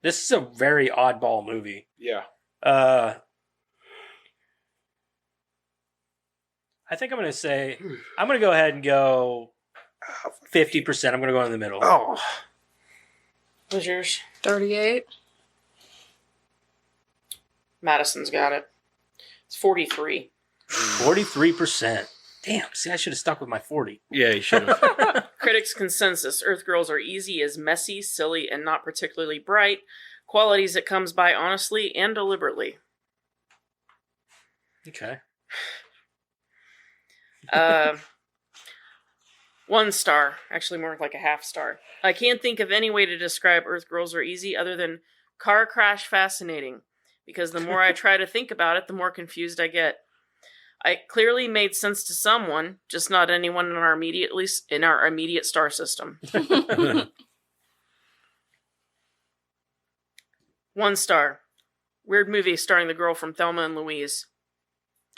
This is a very oddball movie. Yeah. I think I'm gonna go ahead and go 50%. I'm gonna go in the middle. Oh. What's yours? 38. Madison's got it. It's 43. 43%. Damn. See, I should have stuck with my 40. Yeah, you should have. Critics' consensus: Earth Girls Are Easy is messy, silly, and not particularly bright. Qualities it comes by honestly and deliberately. Okay. 1 star. Actually, more like a half star. I can't think of any way to describe Earth Girls Are Easy other than car crash fascinating. Because the more I try to think about it, the more confused I get. It clearly made sense to someone, just not anyone in our immediate star system. 1 star. Weird movie starring the girl from Thelma and Louise.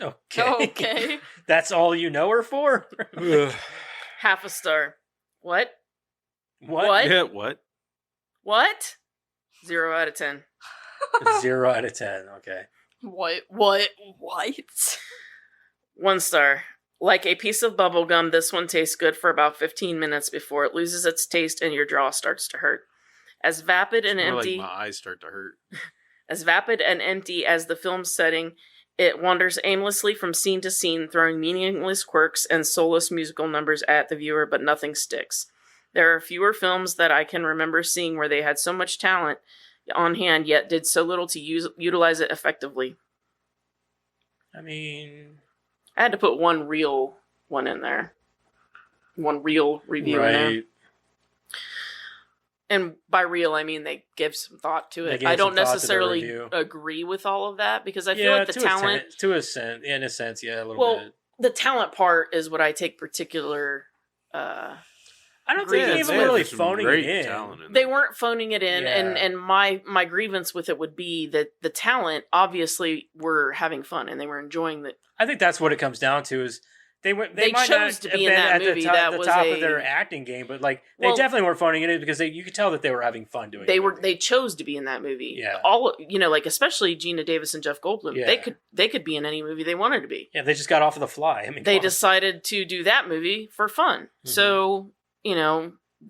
Okay. Okay. That's all you know her for? Half a star. What? What? Yeah, what? What? 0 out of 10. 0 out of 10. Okay. What? 1 star. Like a piece of bubble gum, this one tastes good for about 15 minutes before it loses its taste and your jaw starts to hurt. As vapid and More empty, like my eyes start to hurt. as vapid and empty as the film's setting, it wanders aimlessly from scene to scene, throwing meaningless quirks and soulless musical numbers at the viewer, but nothing sticks. There are fewer films that I can remember seeing where they had so much talent on hand, yet did so little to utilize it effectively. I mean, I had to put one real one in there. One real review in there. right. And by real, I mean they give some thought to They it. gave I don't some thought to their necessarily review. agree with all of that because I feel like the talent, in a sense, yeah, a little well, bit. the talent part is what I take particular. I don't think they grievance even with. really There's some phoning great it in. talent in They there. weren't phoning it in, Yeah. and my grievance with it would be that the talent obviously were having fun and they were enjoying the. I think that's what it comes down to is they might chose not to have be in been that at movie. the top, That the was top a- of their acting game, but like they Well, definitely weren't phoning it in because you could tell that they were having fun doing it. They chose to be in that movie. Yeah. All like especially Gina Davis and Jeff Goldblum. Yeah. They could be in any movie they wanted to be. Yeah, they just got off of the fly. I mean, They come on. decided to do that movie for fun. Mhm. So,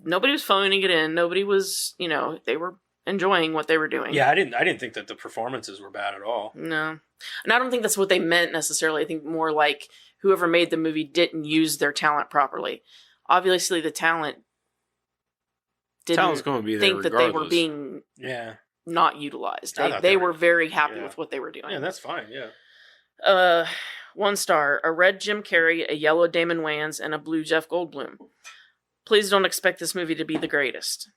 nobody was phoning it in. Nobody was, they were enjoying what they were doing. Yeah, I didn't think that the performances were bad at all. No. And I don't think that's what they meant necessarily. I think more like whoever made the movie didn't use their talent properly. Obviously, the talent Talent's didn't going to be there think that they were regardless. being Yeah, not utilized. I thought They they were were- very happy yeah. with what they were doing. yeah, that's fine. Yeah, 1 star, a red Jim Carrey, a yellow Damon Wayans, and a blue Jeff Goldblum. Please don't expect this movie to be the greatest.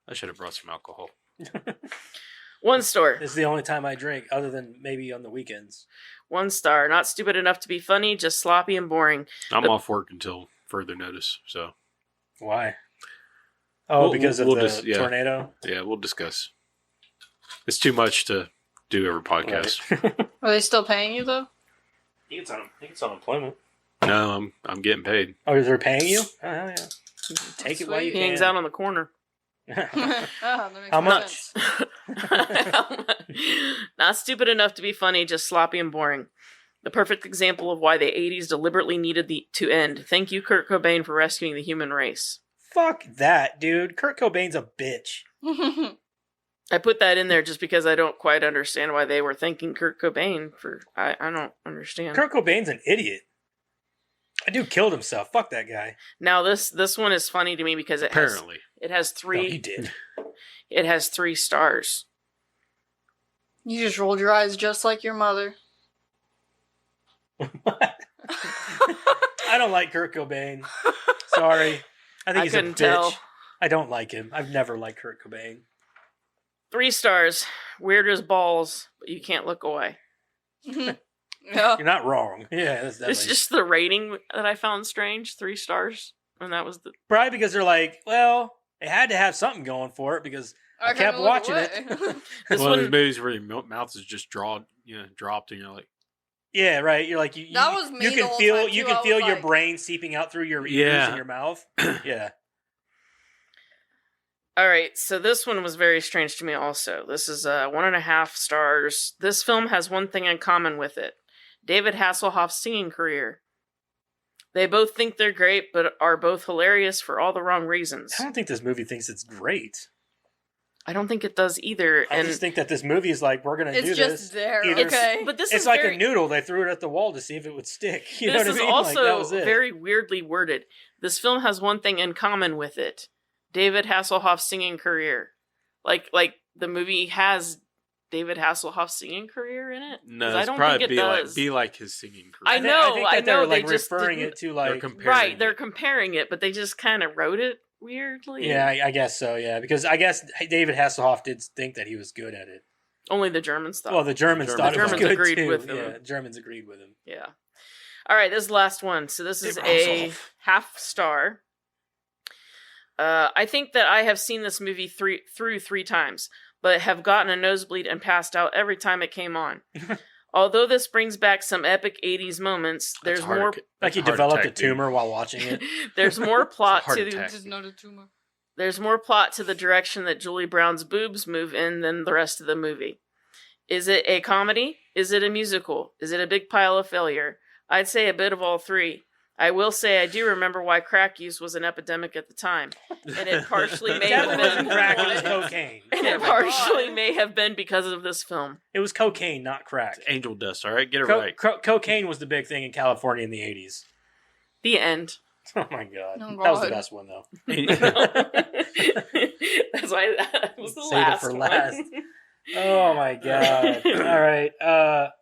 I should have brought some alcohol. 1 star. this is the only time I drink, other than maybe on the weekends. 1 star. Not stupid enough to be funny, just sloppy and boring. I'm off work until further notice, so Why? Oh, We'll- because we'll of the just- yeah. tornado. yeah, we'll discuss. It's too much to do every podcast. Right. Are they still paying you though? He gets unemployment. No, I'm getting paid. Oh, they're paying you? Oh, hell yeah. Take it while you He can. hangs out on the corner. That makes How more much? sense. Not stupid enough to be funny, just sloppy and boring. The perfect example of why the 80s deliberately needed to end. Thank you, Kurt Cobain, for rescuing the human race. Fuck that, dude. Kurt Cobain's a bitch. I put that in there just because I don't quite understand why they were thanking Kurt Cobain for. I don't understand. Kurt Cobain's an idiot. That dude killed himself. Fuck that guy. Now this one is funny to me because Apparently. it has No, he three did. it has 3 stars. You just rolled your eyes just like your mother. I don't like Kurt Cobain. Sorry. I think I he's a couldn't bitch. tell. I don't like him. I've never liked Kurt Cobain. 3 stars. Weird as balls, but you can't look away. Yeah. You're not wrong. Yeah, that's definitely. It's just the rating that I found strange. 3 stars, and that was the. probably because they're like, well, it had to have something going for it because I kept couldn't look watching away. it. This One of those one, movies where your mouth is just dropped, and you're like, Yeah, right. You're like you. That was me You the can whole feel. time, You too. can I feel was your like- brain seeping out through your ears Yeah. and your mouth. Yeah. all right. So this one was very strange to me. Also, this is 1.5 stars. This film has one thing in common with it: David Hasselhoff's singing career. They both think they're great, but are both hilarious for all the wrong reasons. I don't think this movie thinks it's great. I don't think it does either. I just think that this movie is like, we're gonna do It's this. just there. Either- Okay. but this It's is like very, a noodle. They threw it at the wall to see if it would stick. You know this what is I mean? also Like, that was it. very weirdly worded. This film has one thing in common with it: David Hasselhoff's singing career. Like the movie has David Hasselhoff's singing career in it. 'Cause no, I it's don't probably think it does. be like his singing I career. know, think that I they're know, like they just referring didn't- it to They're like. comparing Right, they're it. comparing it, but they just kind of wrote it weirdly. Yeah, I guess so. Yeah, because I guess David Hasselhoff did think that he was good at it. Only the Germans thought. Well, the Germans thought it was Germans good agreed too. with him. Yeah, Germans agreed with him. Yeah. All right, this is the last one. So this is a Hasselhoff. 1/2 star. I think that I have seen this movie through 3 times, but have gotten a nosebleed and passed out every time it came on. Although this brings back some epic 80s moments, That's there's heart more attack- Like he that's heart developed attack, a tumor while watching it. there's more plot heart to attack. Just not a tumor. there's more plot to the direction that Julie Brown's boobs move in than the rest of the movie. Is it a comedy? Is it a musical? Is it a big pile of failure? I'd say a bit of all 3. I will say I do remember why crack use was an epidemic at the time, and it partially may have Definitely wasn't been crack. It was cocaine. and Oh it my partially God. may have been because of this film. It was cocaine, not crack. It's angel dust, all right? Get it right. Cocaine was the big thing in California in the 80s. The end. Oh my god. Oh, That was the God. best one though. That's why that was the Save it last for one. last. Oh my god! All right.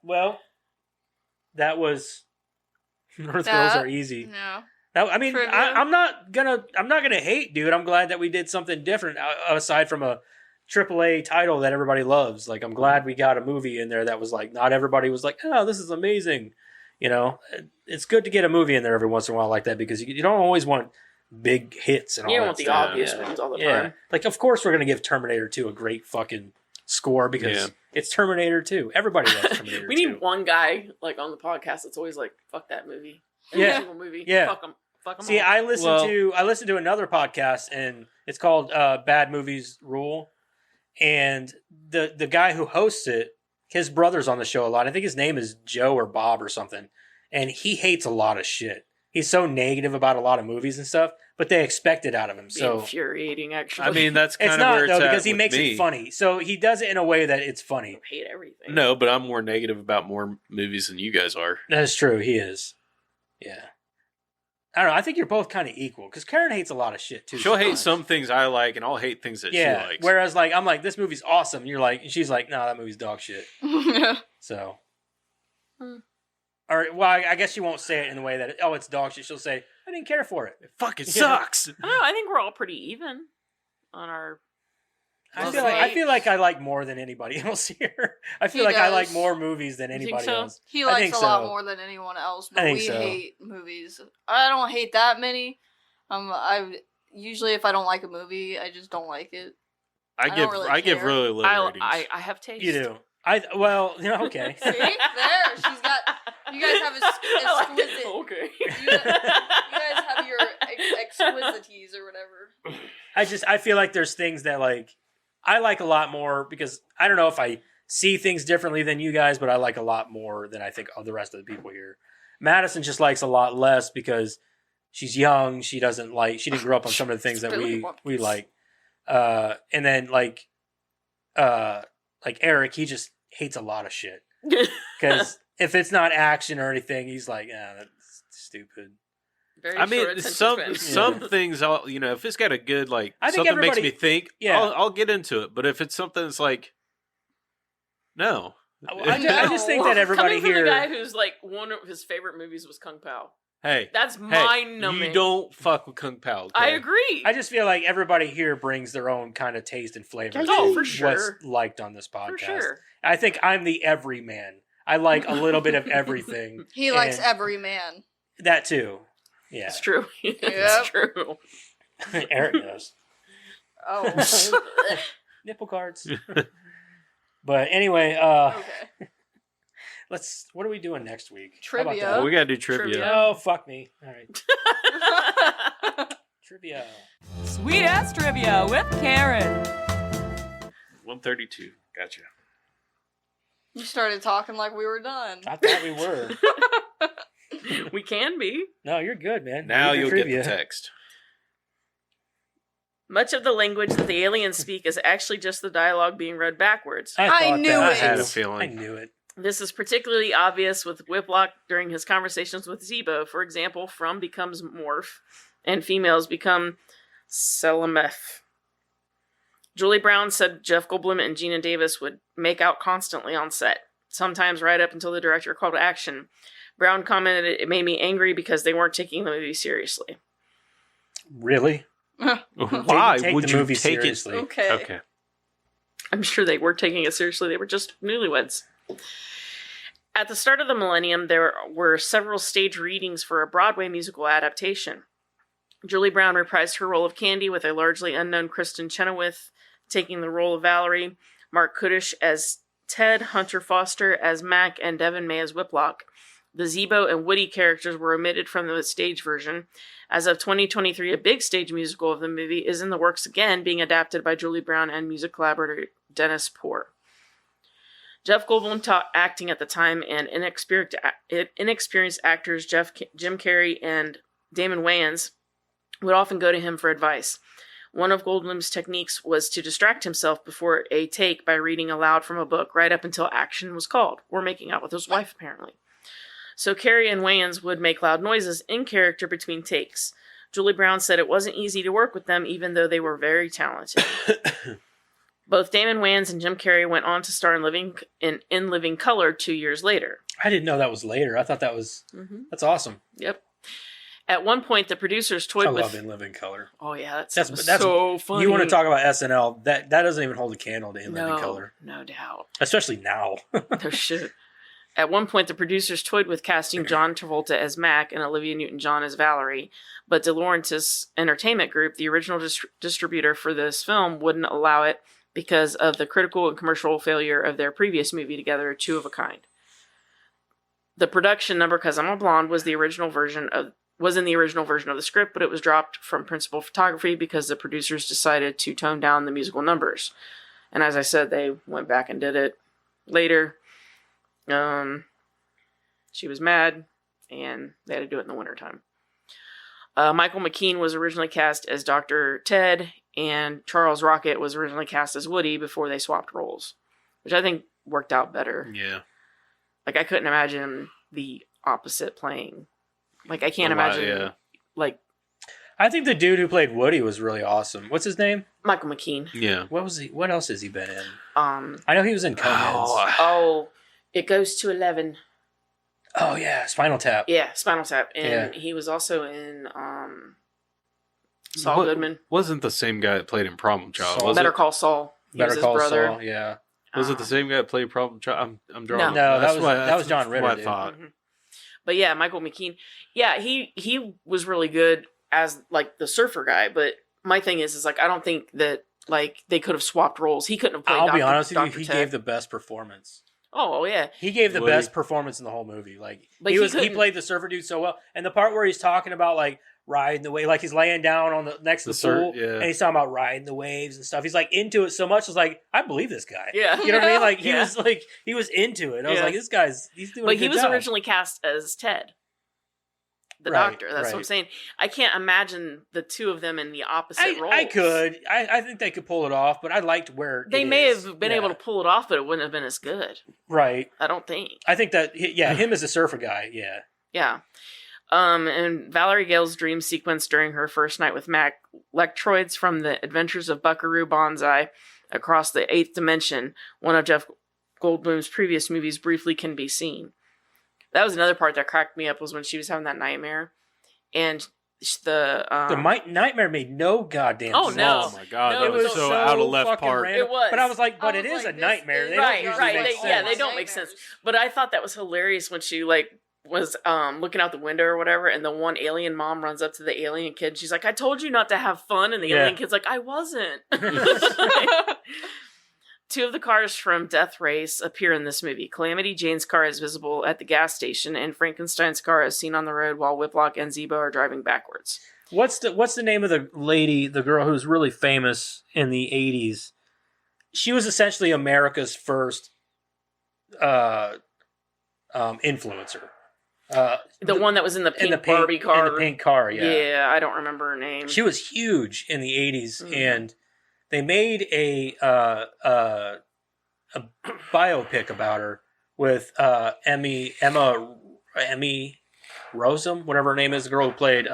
Well, that was North Girls Are Easy. No. I mean, Trivia. I'm not gonna hate, dude. I'm glad that we did something different aside from a AAA title that everybody loves. Like, I'm glad we got a movie in there that was like, not everybody was like, oh, this is amazing. You know, it's good to get a movie in there every once in a while like that because you don't always want big hits and all You that don't want the stuff. obvious ones all the time. Like, of course, we're gonna give Terminator 2 a great fucking score because it's Terminator 2. Everybody loves Terminator 2. We need one guy like on the podcast that's always like, "Fuck that movie." Every single movie. Yeah. Fuck them. See, I listened to another podcast and it's called Bad Movies Rule, and the guy who hosts it, his brother's on the show a lot. I think his name is Joe or Bob or something, and he hates a lot of shit. He's so negative about a lot of movies and stuff, but they expect it out of him. So infuriating, actually. I mean, that's kind it's of not where it's though at because he with makes me. it funny. So he does it in a way that it's funny. I hate everything. No, but I'm more negative about more movies than you guys are. That's true. He is. Yeah. I don't know. I think you're both kind of equal because Karen hates a lot of shit too. She'll hate sometimes. some things I like, and I'll hate things that she likes. Whereas, like, I'm like, this movie's awesome. And you're like, and she's like, no, that movie's dog shit. So, or well, I guess she won't say it in the way that it's dog shit. She'll say, I didn't care for it. It fucking sucks. I don't know. I think we're all pretty even on our. I feel like I like more than anybody else here. I feel He like I does. like more movies than think anybody so? else. He I likes think a lot so. more than anyone else, I but think we so. hate movies. I don't hate that many. I usually if I don't like a movie, I just don't like it. I give care. really low ratings. I have taste. You do. Okay. See, there, she's got. You guys have exquisite. Okay. You guys have your exquisities or whatever. I feel like there's things that like I like a lot more because I don't know if I see things differently than you guys, but I like a lot more than I think of the rest of the people here. Madison just likes a lot less because she's young. She didn't grow up on some of the things that we like. And then like Eric, he just hates a lot of shit because if it's not action or anything, he's like, that's stupid. Very I mean, short attention some span. things, if it's got a good like I think something makes everybody- me think, Yeah. I'll get into it. But if it's something that's like, no, I just think that everybody Coming from here. the guy who's like one of his favorite movies was Kung Pao. hey, That's mind-numbing. you don't fuck with Kung Pao. Okay? I agree. I just feel like everybody here brings their own kind of taste and flavor. Oh, to for sure. What's liked on this podcast. For sure. I think I'm the everyman. I like a little bit of everything. He likes And every man. that too. Yeah, It's true. It's true. Eric knows. Oh. Nipple cards. But anyway, Okay. what are we doing next week? How about Trivia. that? Well, we gotta do trivia. Trivia. Oh, fuck me. All right. Trivia. Sweet ass trivia with Karen. 132. Gotcha. You started talking like we were done. I thought we were. We can be. No, you're good, man. Now Read your you'll trivia. get the text. Much of the language that the aliens speak is actually just the dialogue being read backwards. I thought knew that. I it. had a I feeling. knew it. This is particularly obvious with Whiplock during his conversations with Zebo. For example, From becomes Morph, and females become Selameth. Julie Brown said Jeff Goldblum and Gina Davis would make out constantly on set, sometimes right up until the director called action. Brown commented, "It made me angry because they weren't taking the movie seriously." Really? Why Take would the you movie take seriously. it? Okay. Okay. I'm sure they were taking it seriously. They were just newlyweds. At the start of the millennium, there were several stage readings for a Broadway musical adaptation. Julie Brown reprised her role of Candy with a largely unknown Kristen Chenoweth taking the role of Valerie, Mark Kudish as Ted, Hunter Foster as Mac, and Devin May as Whiplock. The Zebo and Woody characters were omitted from the stage version. As of 2023, a big stage musical of the movie is in the works again, being adapted by Julie Brown and music collaborator Dennis Poor. Jeff Goldblum taught acting at the time, and inexperienced actors Jim Carrey and Damon Wayans would often go to him for advice. One of Goldblum's techniques was to distract himself before a take by reading aloud from a book right up until action was called, or making out with his wife, apparently. So Carrey and Wayans would make loud noises in character between takes. Julie Brown said it wasn't easy to work with them, even though they were very talented. Both Damon Wayans and Jim Carrey went on to star in Living Color 2 years later. I didn't know that was later. I thought that was that's awesome. Yep. At one point, the producers toyed with. I love In Living Color. Oh yeah, that's so funny. You want to talk about SNL? That doesn't even hold a candle to In Living Color. No doubt. Especially now. No shit. At one point, the producers toyed with casting John Travolta as Mac and Olivia Newton-John as Valerie, but De Laurentiis Entertainment Group, the original distributor for this film, wouldn't allow it because of the critical and commercial failure of their previous movie together, Two of a Kind. The production number, 'Cause I'm a Blonde, was in the original version of the script, but it was dropped from principal photography because the producers decided to tone down the musical numbers. And as I said, they went back and did it later. She was mad, and they had to do it in the wintertime. Michael McKean was originally cast as Dr. Ted, and Charles Rocket was originally cast as Woody before they swapped roles, which I think worked out better. Yeah. Like, I couldn't imagine the opposite playing. Like, I can't imagine. Yeah. Like, I think the dude who played Woody was really awesome. What's his name? Michael McKean. Yeah. What else has he been in? I know he was in Coneheads. Oh, It Goes to 11. Oh yeah, Spinal Tap. Yeah, Spinal Tap, and he was also in Saul Goodman. Wasn't the same guy that played in Problem Child? Was Better it? Call Saul. Better Call Saul. Yeah. Was it the same guy that played Problem Child? I'm drawing. No, that was John Ritter. What I thought. Mm-hmm. But yeah, Michael McKean. Yeah, he was really good as like the surfer guy. But my thing is like I don't think that like they could have swapped roles. He couldn't have played. I'll be honest with you, he gave the best performance. Oh yeah, he gave the best performance in the whole movie. Like he played the surfer dude so well, and the part where he's talking about like riding the wave, like he's laying down on the next to the pool, and he's talking about riding the waves and stuff. He's like into it so much. It's like I believe this guy. Yeah, you know what I mean? Like he was into it. I was like, this guy's he's doing. But a good he was job. originally cast as Ted, the doctor. That's what I'm saying. I can't imagine the two of them in the opposite roles. I could. I think they could pull it off, but I liked where they may have been able to pull it off, but it wouldn't have been as good. Right. I don't think. I think that him as a surfer guy. Yeah. Yeah. And Valerie Gale's dream sequence during her first night with Mac, Lectroids from the Adventures of Buckaroo Banzai across the eighth dimension, one of Jeff Goldblum's previous movies, briefly can be seen. That was another part that cracked me up was when she was having that nightmare, and the nightmare made no goddamn sense. No. Oh my god, No, that was so out of left part. Random. It was. But I was like, it is a nightmare. They don't usually make sense. Yeah, they don't make sense. But I thought that was hilarious when she was looking out the window or whatever, and the one alien mom runs up to the alien kid. She's like, "I told you not to have fun," and the alien kid's like, "I wasn't." Two of the cars from Death Race appear in this movie. Calamity Jane's car is visible at the gas station, and Frankenstein's car is seen on the road while Whiplock and Zebo are driving backwards. What's the name of the lady, the girl who's really famous in the 80s? She was essentially America's first influencer. The one that was in the pink Barbie car. In the pink car, yeah. Yeah, I don't remember her name. She was huge in the 80s, and they made a biopic about her with Emma Rossum, whatever her name is, the girl who played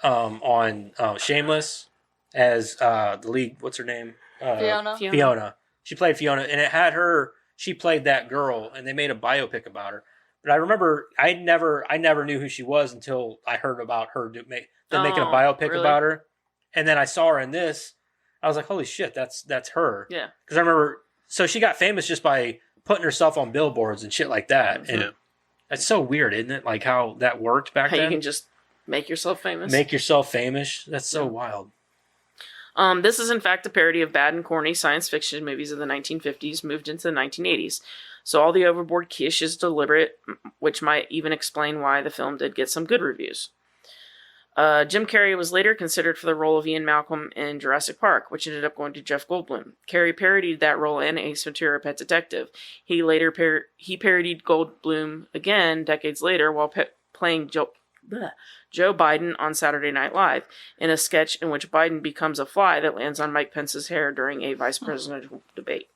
on Shameless as the lead. What's her name? Fiona. She played Fiona, and it had her. She played that girl, and they made a biopic about her. But I remember I never knew who she was until I heard about her making a biopic about her, and then I saw her in this. I was like, holy shit, that's her. Yeah. Because I remember, so she got famous just by putting herself on billboards and shit like that. And that's so weird, isn't it? Like how that worked back then. You can just make yourself famous. Make yourself famous. That's so wild. This is in fact a parody of bad and corny science fiction movies of the 1950s moved into the 1980s. So all the overboard kish is deliberate, which might even explain why the film did get some good reviews. Jim Carrey was later considered for the role of Ian Malcolm in Jurassic Park, which ended up going to Jeff Goldblum. Carrey parodied that role in Ace Ventura: Pet Detective. He later parodied Goldblum again decades later while playing Joe Biden on Saturday Night Live in a sketch in which Biden becomes a fly that lands on Mike Pence's hair during a vice presidential debate.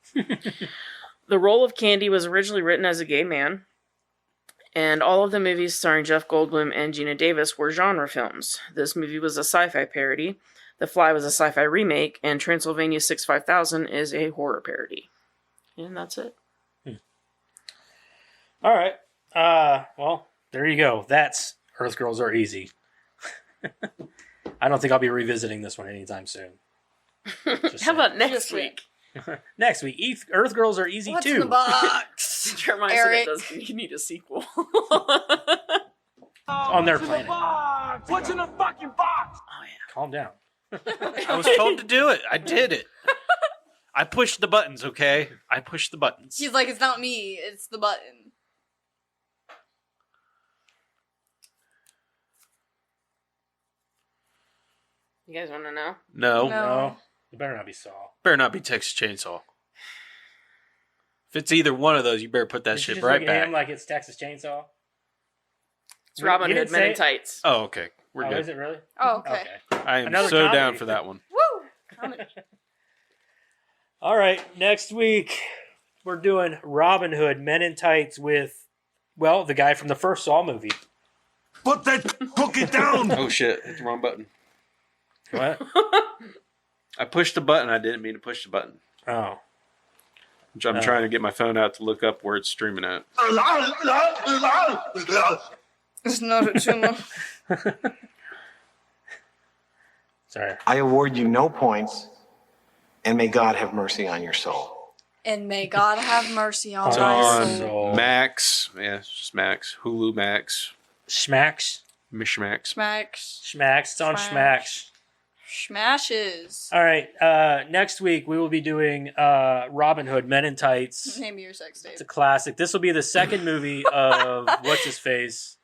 The role of Candy was originally written as a gay man, and all of the movies starring Jeff Goldblum and Gina Davis were genre films. This movie was a sci-fi parody. The Fly was a sci-fi remake, and Transylvania 65000 is a horror parody. And that's it. All right. Well, there you go. That's Earth Girls Are Easy. I don't think I'll be revisiting this one anytime soon. How about next Just week? Next week, Earth Girls Are Easy What's too. in the box? Jeremiah Eric. said you need a sequel. On their planet. What's in the fucking box? Oh, yeah. Calm down. I was told to do it. I did it. I pushed the buttons, okay? I pushed the buttons. He's like, it's not me, it's the button. You guys want to know? No. No. It better not be Saw. Better not be Texas Chainsaw. If it's either one of those, you better put that Did you shit just right look at him back. like it's Texas Chainsaw? It's Robin He Hood, didn't Men say in it? Tights. Oh, okay. We're Oh, good. is it really? Oh, okay. I am Another so comedy. down for that one. Woo! Comedy. All right. Next week, we're doing Robin Hood, Men in Tights with, well, the guy from the first Saw movie. Put that cookie down! Oh shit, hit the wrong button. What? I pushed the button. I didn't mean to push the button. Oh. I'm trying to get my phone out to look up where it's streaming at. It's not a tumor. Sorry. I award you no points, and may God have mercy on your soul. And may God have mercy on It's thy on soul. Max. Yeah, it's just Max. Hulu Max. Schmacks. Mishmax. Smacks. Schmacks. It's on Schmacks. Smashes. All right. Next week, we will be doing Robin Hood, Men in Tights. Name your sex tape. It's a classic. This will be the second movie of what's-his-face?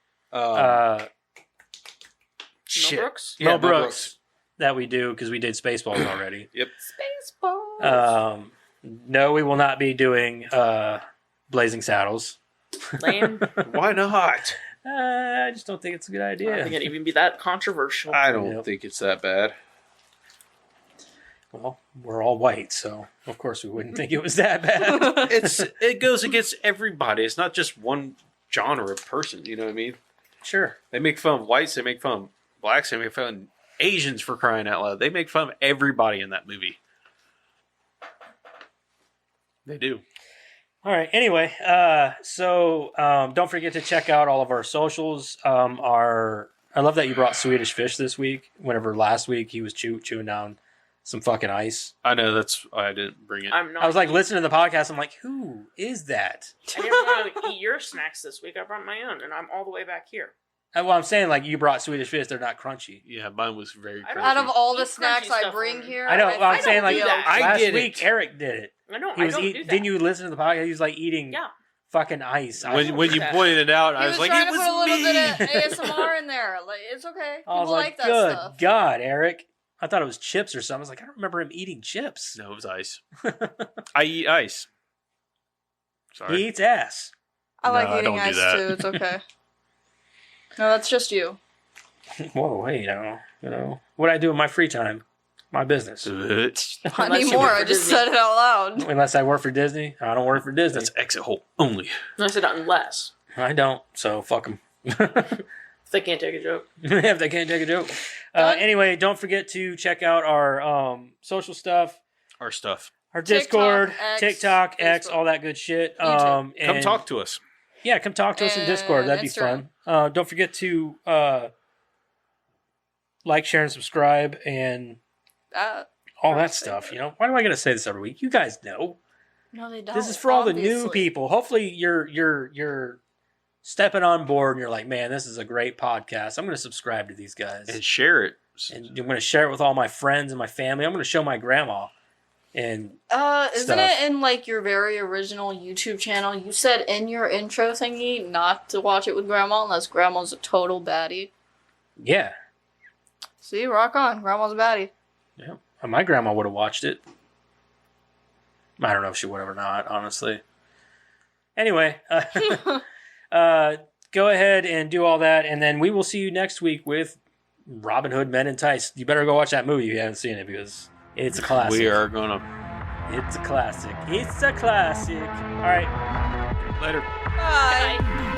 Shit. Mel Brooks? Yeah, Mel Brooks. That we do because we did Spaceballs already. Yep. Spaceballs. No, we will not be doing Blazing Saddles. Lame. Why not? I just don't think it's a good I idea. don't think it'd even be that controversial. I don't Yep. think it's that bad. Well, we're all white, so of course we wouldn't think it was that bad. It goes against everybody. It's not just one genre of person. You know what I mean? Sure. They make fun of whites. They make fun of blacks. They make fun of Asians, for crying out loud. They make fun of everybody in that movie. They do. All right. Anyway, so don't forget to check out all of our socials. I love that you brought Swedish Fish this week. Whenever last week he was chewing down some fucking ice. I know, that's why I didn't bring it. I'm not. I was like listening to the podcast. I'm like, who is that? I didn't want to eat your snacks this week. I brought my own, and I'm all the way back here. Well, I'm saying like you brought Swedish Fish. They're not crunchy. Yeah, mine was very I don't- crunchy. Out of all the Eat snacks crunchy I stuff bring on- here, I know. Well, I'm think saying it'll like be that. I last did week it. Eric did it. I don't. He I was don't do eating. that. Didn't you listen to the podcast? He was like eating Yeah. fucking ice. I I don't When do you that. pointed it out, He I was like, trying it to was put a little me. bit of ASMR in there. Like, it's okay. People was like like, that good stuff. God, Eric. I thought it was chips or something. I was like, I don't remember him eating chips. No, it was ice. I eat ice. Sorry. He eats ass. I like No, I eating don't do ice that. too. It's okay. No, that's just you. Whoa, hey, you know, what I do in my free time, my business. Not Unless you anymore. work I for just Disney. said it out loud. Unless I work for Disney, I don't work for Disney. That's exit hole only. I said unless. I don't, so fuck them. If they can't take a joke. If they can't take a joke. Done. Anyway, don't forget to check out our social stuff, Our stuff. our TikTok, Discord, X, TikTok, X, Facebook. all that good shit. YouTube. Come And- talk to us. Yeah, come talk to us in Discord. That'd be Instagram. fun. Don't forget to like, share, and subscribe, and all that stuff. You know, why do I gotta say this every week? You guys know. No, they don't. This is for all the new obviously. people. Hopefully, you're stepping on board, and you're like, man, this is a great podcast. I'm going to subscribe to these guys, And share it. and I'm going to share it with all my friends and my family. I'm going to show my grandma. And Isn't stuff. it in like your very original YouTube channel? You said in your intro thingy not to watch it with grandma unless grandma's a total baddie. yeah, See, rock on. Grandma's a baddie. yeah, my grandma would have watched it. I don't know if she would have or not, honestly. Anyway, go ahead and do all that, and then we will see you next week with Robin Hood Men in Tights. You better go watch that movie if you haven't seen it, because it's a classic. We are going to. It's a classic. It's a classic. All right. Later. Bye.